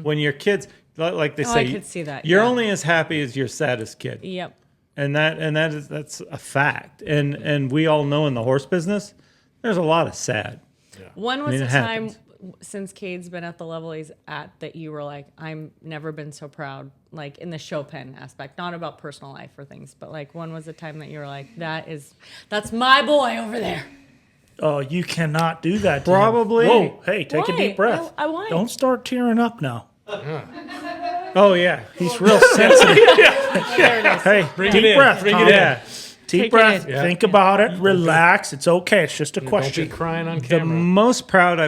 when your kids, like they say, I could see that. You're yeah. only as happy as your saddest kid, Yep. and that's a fact. And we all know in the horse business, there's a lot of sad. When was I mean, the it time happens. since Cade's been at the level he's at that you were like, I'm never been so proud, like in the show pen aspect, not about personal life or things, but like when was the time that you were like, that's my boy over there? Oh, you cannot do that. To Probably. Him. Whoa, hey, take a Why? deep breath. I why? Don't start tearing up now. Oh yeah, He's real sensitive. There it is. Hey, Bring deep it in. breath. Bring Tom. it in. yeah. Deep Take it breath. in. Yeah. Think about it. Relax. It's okay. It's just a Don't question. be crying on The camera. most proud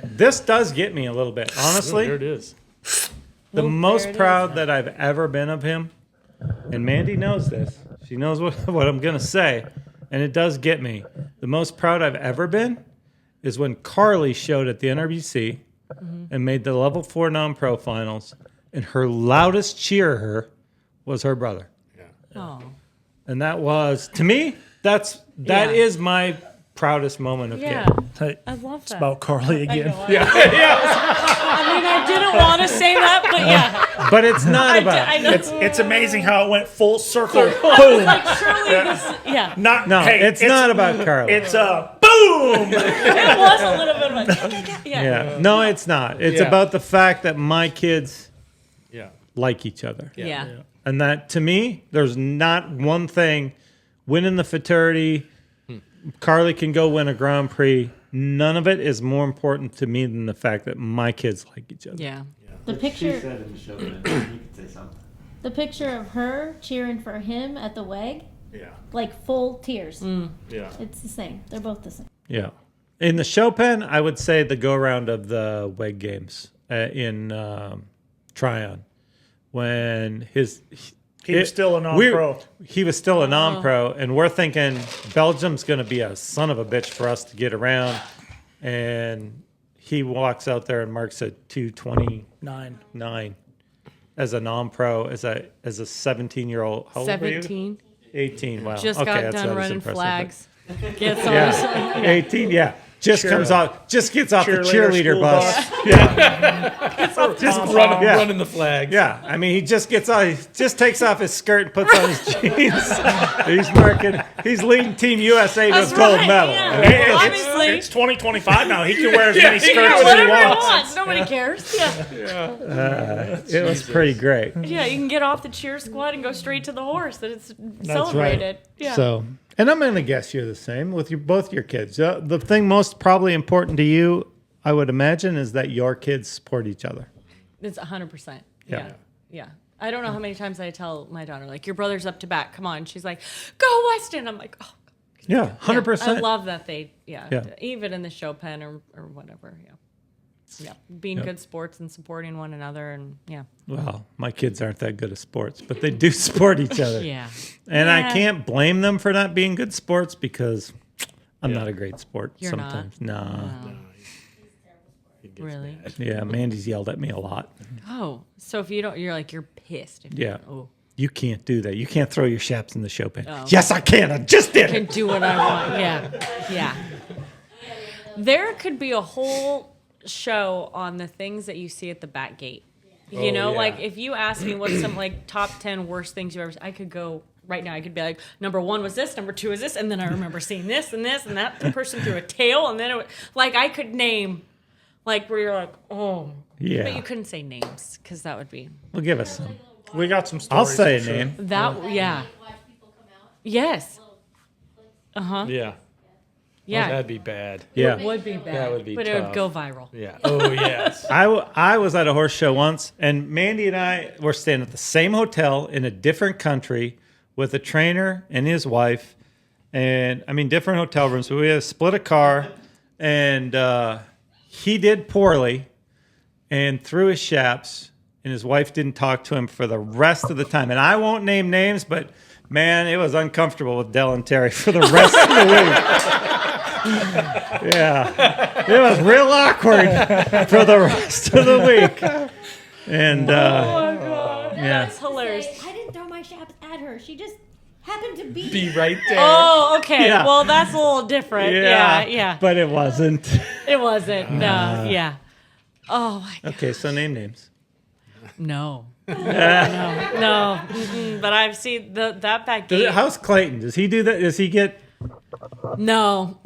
this does get me a little bit, honestly. There it is. The Oop, most there it proud that I've ever been of him, and Mandy knows this. She knows what I'm going to say, and it does get me. The most proud I've ever been is when Carly showed at the NRBC and made the level 4 non-pro finals, and her loudest cheerer was her brother. Oh. And that was, to me, that Yeah. is my proudest moment of Yeah. kid. Hey, I love that. about Carly I again. know, I mean, I didn't want to say that, but yeah. But it's not about. I know. It's amazing how it went full circle. Boom. Like, surely this, yeah. Not No, hey, it's not about Carly. It's a boom. It was a little bit of a, yeah. Yeah. No, it's not. It's Yeah. about the fact that my kids Yeah. like each other. Yeah. And that, to me, there's not one thing. Winning the fraternity, Carly can go win a Grand Prix. None of it is more important to me than the fact that my kids like each other. Yeah. The She picture, said in the show, man. You could say something. the picture of her cheering for him at the WEG, Yeah. like full tears. Yeah. It's the same. They're both the same. Yeah. In the show pen, I would say the go-round of the WEG games in Tryon. When He was still a non-pro. He was still a non-pro, and we're thinking Belgium's going to be a son of a bitch for us to get around. And he walks out there and marks a 2:29 as a non-pro, as a 17-year-old. How old were you? 17. 18. Wow. Just okay, got that's done not as running impressive, flags. Gets on Yeah. 18. Yeah. Just Cheer comes out. Just gets off the Cheerleader cheerleader school bus. bus. Yeah. Just Yeah. running the flags. Yeah, I mean, he just gets on. He just takes off his skirt and puts on his jeans. He's leading Team USA to a That's gold right, medal. yeah. I mean, Obviously. It's 2025 now. He can wear as many skirts Yeah, as he whatever he wants. wants. Nobody cares. Yeah. it was pretty great. Yeah, you can get off the cheer squad and go straight to the horse that it's That's celebrated. right. Yeah. So, and I'm going to guess you're the same with both your kids. The thing most probably important to you, I would imagine, is that your kids support each other. It's 100%. Yeah. Yeah. I don't know how many times I tell my daughter, like, your brother's up to bat. Come on. She's like, go Weston. I'm like, oh. Yeah, 100%. I love that they, Yeah. even in the show pen or whatever. Yeah. Yeah. Being good sports and supporting one another. And yeah. Well, my kids aren't that good at sports, but they do support each other. Yeah. And Yeah. I can't blame them for not being good sports because I'm not a great sport You're sometimes. No. Really? Yeah, Mandy's yelled at me a lot. Oh, so if you don't, you're pissed. If Yeah. Oh. You can't do that. You can't throw your shaps in the show pen. Oh. Yes, I can. I just did Can it. do what I want. Yeah. Yeah. There could be a whole show on the things that you see at the back gate. You know, yeah. like if you ask me what's some like top 10 worst things you ever I could go right now. I could be like, number 1 was this, number 2 is this, and then I remember seeing this and this, and that person threw a tail, and then like I could name, like where you're like, oh, Yeah. but you couldn't say names because that would be Well, give us some. We got some stories. I'll say a for sure. name. that. Yeah. Yes. Yeah. Yeah. That'd be bad. Yeah. It would be bad. That would be but it would tough. go viral. Yeah. Oh, yes. I was at a horse show once, and Mandy and I were staying at the same hotel in a different country with a trainer and his wife, and I mean different hotel rooms. So we had to split a car, and he did poorly and threw his shaps, and his wife didn't talk to him for the rest of the time. And I won't name names, but man, it was uncomfortable with Dell and Terry for the rest of the week. Yeah, it was real awkward for the rest of the week. And yeah, That's hilarious. Say, I didn't throw my shaps at her. She just happened to be. Be right there. Oh, okay. Yeah. Well, that's a little different. Yeah. but it wasn't. It wasn't. No. Yeah. Oh my God. Okay, so name names. No. No. Mm-mm. But I've seen that back gate. How's Clayton? Does he do that? Does he get? No.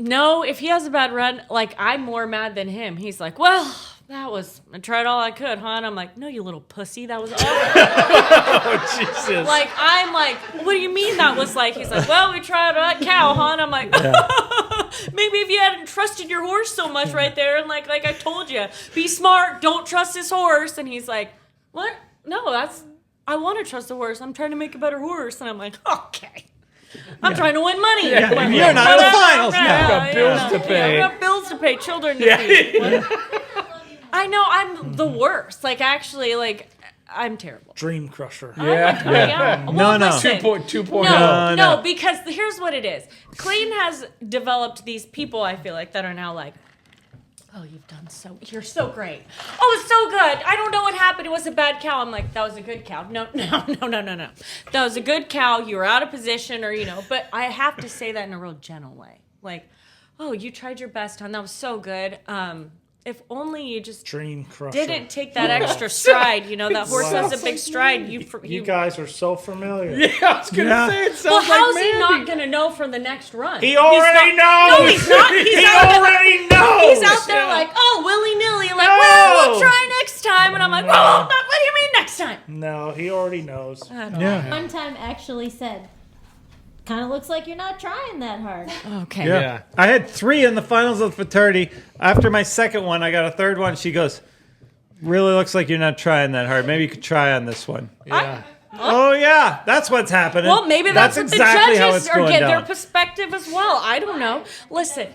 If he has a bad run, like I'm more mad than him. He's like, well, I tried all I could, huh? And I'm like, no, you little pussy. That was all. Oh, Jesus. Like, I'm like, what do you mean that was like? He's like, well, we tried that cow, huh? And I'm like, maybe if you hadn't trusted your horse so much right there, and like I told you, be smart, don't trust this horse. And he's like, what? No, I want to trust the horse. I'm trying to make a better horse. And I'm like, okay. I'm trying to win money. Yeah, you're not in the finals now. I've got bills to pay. I've got bills to pay, children to feed. I know I'm the worst. Like, actually, like, I'm terrible. Dream crusher. Yeah. Well, No. listen. 2.0. No, because here's what it is. Clayton has developed these people, I feel like, that are now like, oh, you're so great. Oh, it's so good. I don't know what happened. It was a bad cow. I'm like, that was a good cow. No. That was a good cow. You were out of position but I have to say that in a real gentle way. Like, oh, you tried your best, hon. That was so good. If only you just Dream crusher. didn't take that extra stride. That horse has a big stride. You guys are so familiar. Yeah, I was going to say it sounds Well, how's like he Mandy. not going to know from the next run? He already knows. No, he's not. He already knows. He's out there like, oh, willy-nilly, like, No. well, we'll try next time. And I'm like, well, what do you mean next time? No, he already knows. Yeah. One time actually said, kind of looks like you're not trying that hard. Okay. Yeah. I had 3 in the finals of the fraternity. After my second one, I got a third one. She goes, really looks like you're not trying that hard. Maybe you could try on this one. Yeah. Oh, yeah. That's what's happening. Well, maybe that's what exactly the how judges it's are going getting their down. perspective as well. I don't know. Listen,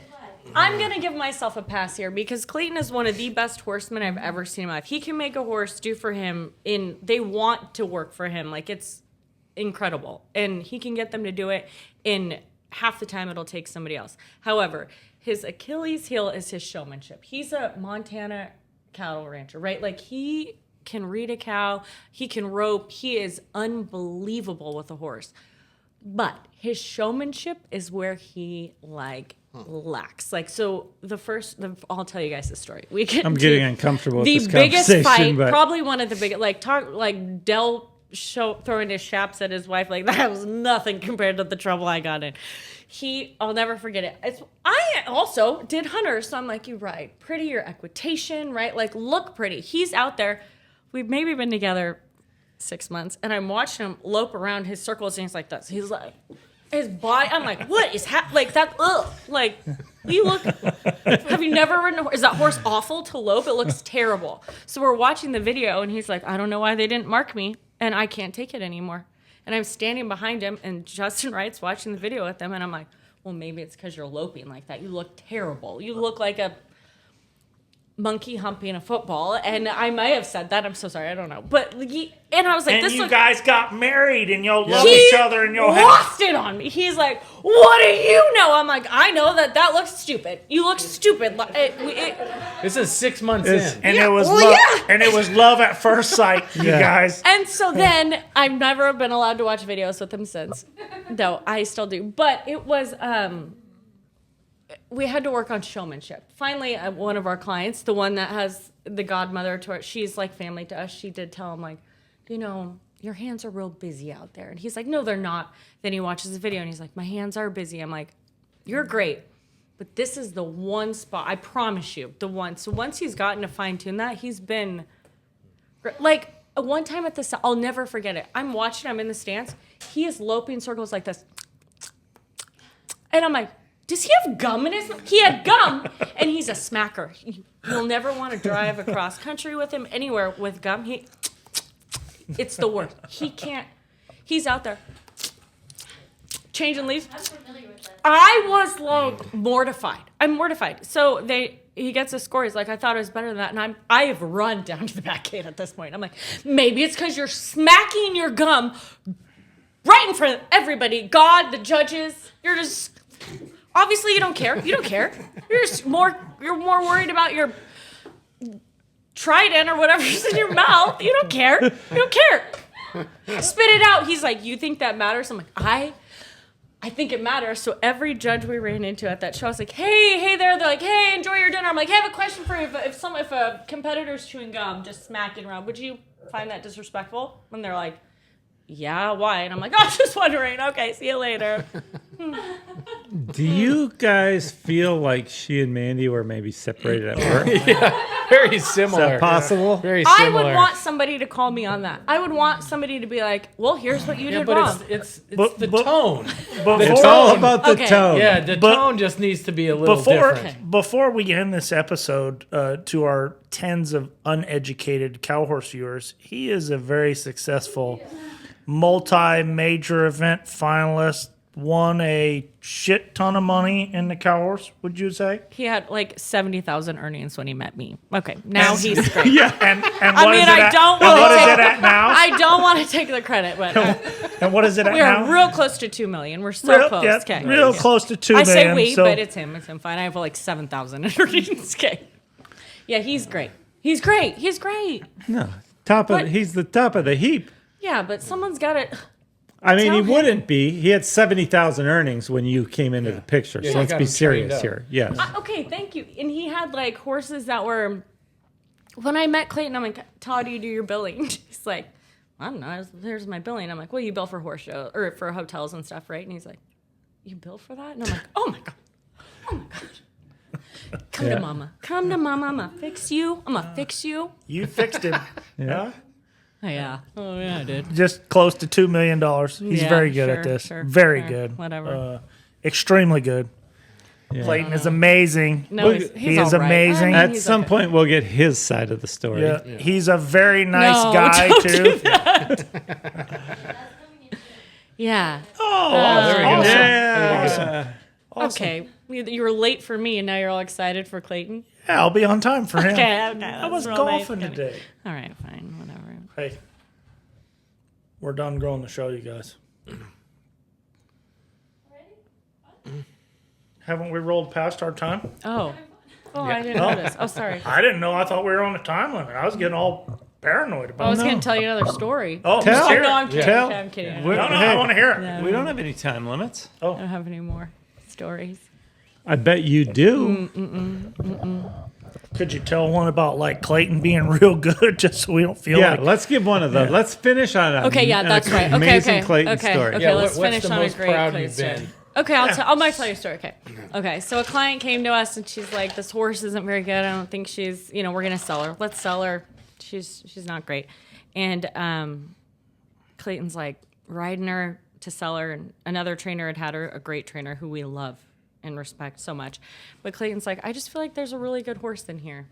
I'm going to give myself a pass here because Clayton is one of the best horsemen I've ever seen in my life. He can make a horse do for him they want to work for him. Like, it's incredible. And he can get them to do it in half the time it'll take somebody else. However, his Achilles heel is his showmanship. He's a Montana cattle rancher, right? Like, he can read a cow, he can rope, he is unbelievable with a horse. But his showmanship is where he lacks. Like, so I'll tell you guys the story. I'm getting uncomfortable with this biggest conversation. fight, But probably one of the biggest, like Dell throwing his shaps at his wife, like that was nothing compared to the trouble I got in. I'll never forget it. I also did hunters, so I'm like, you ride pretty, your equitation, right? Like, look pretty. He's out there. We've maybe been together 6 months, and I'm watching him lope around his circles, and he's like this. He's like, his body, I'm like, what is like that? Ugh. Like, you look, have you never ridden a horse? Is that horse awful to lope? It looks terrible. So we're watching the video, and he's like, I don't know why they didn't mark me, and I can't take it anymore. And I'm standing behind him, and Justin Wright's watching the video with them, and I'm like, well, maybe it's because you're loping like that. You look terrible. You look like a monkey humping a football. And I might have said that. I'm so sorry. I don't know. But and I was like, and this you guys got married, and you'll love he each other, and you'll have. lost it on me. He's like, what do you know? I'm like, I know that looks stupid. You look stupid. This is 6 months in. And Yeah, it was well, love, yeah. and it was love at first sight, you guys. And so then I've never been allowed to watch videos with him since. No, I still do. But it was, we had to work on showmanship. Finally, one of our clients, the one that has the godmother to her, she's like family to us. She did tell him, like, you know, your hands are real busy out there. And he's like, no, they're not. Then he watches the video and he's like, my hands are busy. I'm like, you're great. But this is the one spot, I promise you, the one. So once he's gotten to fine tune that, he's been like, one time at the, I'll never forget it. I'm watching him in the stance. He is loping circles like this. And I'm like, does he have gum in his mouth? He had gum, and he's a smacker. You'll never want to drive across country with him anywhere with gum. It's the worst. He can't. He's out there changing leaves. I'm familiar with that. I was like mortified. I'm mortified. So he gets a score. He's like, I thought it was better than that, and I have run down to the back gate at this point. I'm like, maybe it's because you're smacking your gum right in front of everybody. God, the judges. You're just. Obviously, you don't care. You don't care. You're more worried about your trident or whatever's in your mouth. You don't care. You don't care. Spit it out. He's like, you think that matters? I'm like, I think it matters. So every judge we ran into at that show, I was like, hey there. They're like, hey, enjoy your dinner. I'm like, hey, I have a question for you. If a competitor's chewing gum, just smacking around, would you find that disrespectful? And they're like, yeah, why? And I'm like, oh, just wondering. Okay, see you later. do you guys feel like she and Mandy were maybe separated at work? Yeah, very Is similar. that possible? Very I similar. would want somebody to call me on that. I would want somebody to be like, well, here's what you did but wrong. it's But- the but- tone. It's all about the Okay. tone. Yeah, the But- tone just needs to be a little different. Before we end this episode, to our tens of uneducated cow horse viewers, he is a very successful multi-major event finalist. Won a shit ton of money in the cow horse. Would you say? He had like 70,000 earnings when he met me. Okay, now he's great. Yeah. And I what is mean, it I at? don't And want what to is take, it at now? I don't want to take the credit, but And what is it at we now? are real close to 2 million. We're so close. yeah, Okay. real close to 2 I million. say we, so but it's him. It's him. Fine. I have like 7,000 in earnings. Okay. Yeah, he's great. He's great. He's great. No, But- he's the top of the heap. Yeah, but someone's got it. I mean, Tell he him. wouldn't be. He had 70,000 earnings when you came into the picture. Yeah, So you let's got be him trained serious up. here. Yes. Okay, thank you. And he had like horses that were. When I met Clayton, I'm like, Todd, do you do your billing? He's like, I don't know. Here's my billing. I'm like, well, you bill for horse show or for hotels and stuff, right? And he's like, you bill for that? And I'm like, oh my god, oh my god. Come to mama. Come to mama. I'm gonna fix you. I'm gonna fix you. you fixed him. Yeah. Oh, yeah. Oh yeah, I did. Just close to $2 million. He's Yeah, very good at sure, this. sure, Very sure, good. whatever. Extremely good. Yeah. Clayton is amazing. No, Look, he's he is all right. amazing. At he's some okay. point, we'll get his side of the story. Yeah. He's a very nice No, guy don't too. do Yeah. Oh, there we go. awesome. Yeah. Okay. You were late for me, and now you're all excited for Clayton. Yeah, I'll be on time for him. Okay. I was that's real nice. golfing Okay. today. All right, fine, whatever. Hey, We're done growing the show, you guys. Haven't we rolled past our time? Oh, I didn't notice. Oh, sorry. I didn't know. I thought we were on a time limit. I was getting all paranoid I about was it. going to tell you another story. Oh, Tell. let's hear No, it. I'm kidding. Tell. Okay, I'm kidding. We're- No, hey, I want to hear it. No. We don't have any time limits. I don't have any more stories. I bet you do. Could you tell one about like Clayton being real good, just so we don't feel Yeah, like let's give one of those. Let's finish on a, Okay, yeah, that's right. Okay, amazing okay. Clayton okay, story. okay. Yeah, Let's what's finish the on a most great proud Clayton you've story. been? Okay, I might tell you a story. Okay. So a client came to us and she's like, "This horse isn't very good. I don't think she's, we're gonna sell her. Let's sell her. She's not great." And Clayton's like riding her to sell her, and another trainer had her, a great trainer who we love and respect so much. But Clayton's like, "I just feel like there's a really good horse in here,"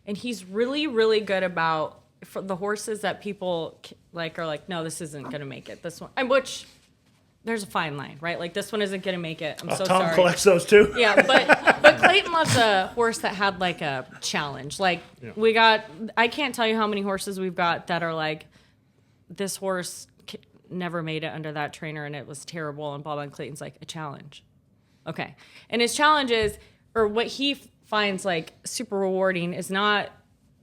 and he's really, really good about for the horses that people like are like, "No, this isn't gonna make it. This one," and which. There's a fine line, right? Like this one isn't gonna make it. I'm so Tom sorry. collects those too. Yeah, but Clayton loves a horse that had like a challenge. Like I can't tell you how many horses we've got that are like, this horse never made it under that trainer and it was terrible. And blah blah. And Clayton's like a challenge, okay. And his challenge is, or what he finds like super rewarding is not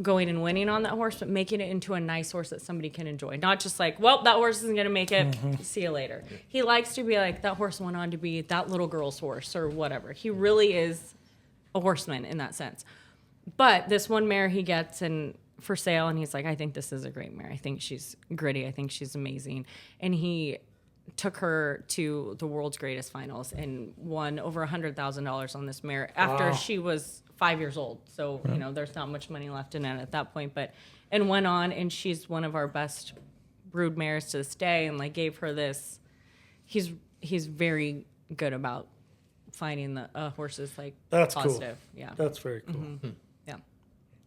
going and winning on that horse, but making it into a nice horse that somebody can enjoy. Not just like, well, that horse isn't going to make it. See you later. He likes to be like, that horse went on to be that little girl's horse or whatever. He really is a horseman in that sense. But this one mare he gets for sale, and he's like, I think this is a great mare. I think she's gritty. I think she's amazing. And he took her to the world's greatest finals and won over $100,000 on this mare after she was 5 years old. So, there's not much money left in it at that point, and went on, and she's one of our best brood mares to this day, and like gave her this, he's very good about finding the horses like That's positive. cool. Yeah. That's very cool. Yeah.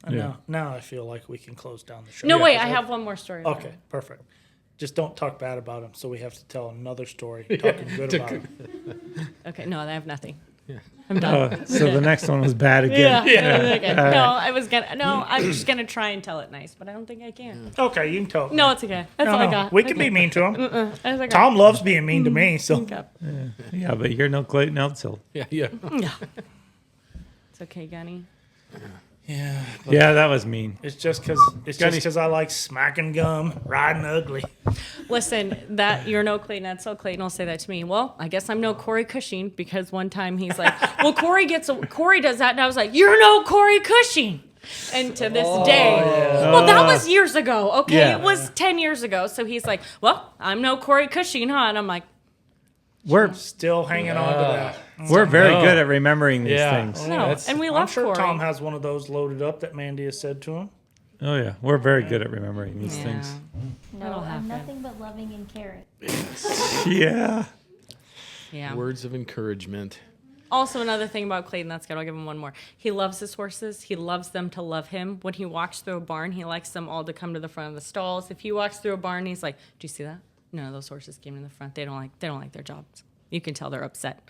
And now I feel like we can close down the show. No, Yeah, wait, 'cause I have one more story. about Okay, it. perfect. Just don't talk bad about him, so we have to tell another story talking good about him. Okay, no, I have nothing. I'm done. So the next one was bad again. Okay. No, I'm just gonna try and tell it nice, but I don't think I can. Okay, you can tell. No, it's okay. That's all I got. We can be mean to him. That's okay. Tom loves being mean to me, so Okay. Yeah, but you're no Clayton Edsall. Yeah. It's okay, Gunny. Yeah, that was mean. it's just because I like smacking gum, riding ugly. Listen, that you're no Clayton Edsall. Clayton will say that to me. Well, I guess I'm no Corey Cushing because one time he's like, "Well, Corey does that," and I was like, "You're no Corey Cushing." And to this day, well, that was years ago. Okay, Yeah. it was 10 years ago. So he's like, "Well, I'm no Corey Cushing, huh?" And I'm like, We're Still hanging on to that. we're very good at remembering these things. "No," and we I'm love sure Corey. Tom has one of those loaded up that Mandy has said to him. Oh yeah, we're very good at remembering these things. No, That'll I'm happen. nothing but loving and caring. Yeah. Yeah. Words of encouragement. Also, another thing about Clayton, that's good. I'll give him one more. He loves his horses. He loves them to love him. When he walks through a barn, he likes them all to come to the front of the stalls. If he walks through a barn, he's like, "Do you see that? No, those horses came to the front. They don't like their jobs." You can tell they're upset.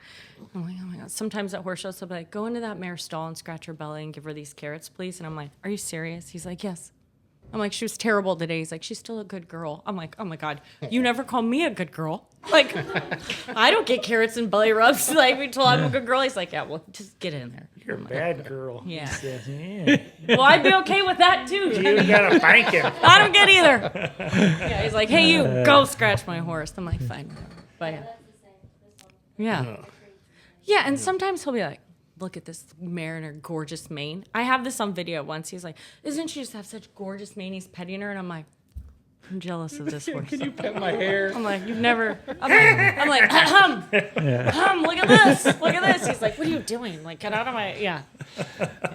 I'm like, oh my God. Sometimes at horse shows, he'll be like, "Go into that mare's stall and scratch her belly and give her these carrots, please." And I'm like, "Are you serious?" He's like, "Yes." I'm like, "She was terrible today." He's like, "She's still a good girl." I'm like, "Oh my God, you never call me a good girl." Like, I don't get carrots and belly rubs. Like, we told I'm a good girl. He's like, "Yeah, well, just get in there." You're a bad girl. Yeah. He says, yeah. Well, I'd be okay with that too. You gotta thank him. I don't get either. Yeah, he's like, "Hey, you go scratch my horse." I'm like, "Fine." But yeah. Yeah, and sometimes he'll be like, "Look at this mare and her gorgeous mane." I have this on video once. He's like, "Isn't she just have such gorgeous mane?" He's petting her, and I'm like, "I'm jealous of this horse." Can you pet my hair? I'm like, "You've never." I'm like, look at this. Look at this. He's like, "What are you doing? Like, get out of my." Yeah.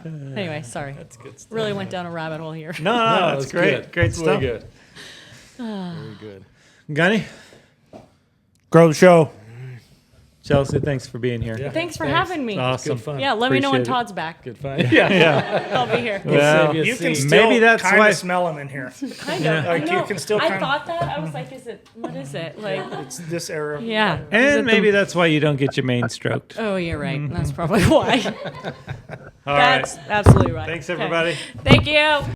Anyway, sorry. That's good stuff. Really went down a rabbit hole here. No, That's it's great. good. Great That's stuff. Very good. Very good. Gunny, Grow the show. Chelsea, thanks for being here. Yeah. Thanks for having me. Awesome. Good fun. Yeah, let me know when Appreciate it. Todd's back. Good fun. Yeah. I'll be here. Well, Save you a You can seat. still Maybe that's kind why- of smell him in here. Kind of. Like, I you know. can still I kind of- thought that. I was like, what is it? Like, It's this era. yeah. Is it and the- maybe that's why you don't get your mane stroked. Oh, you're right. That's probably why. All right. That's absolutely right. Thanks, Okay. everybody. Thank you.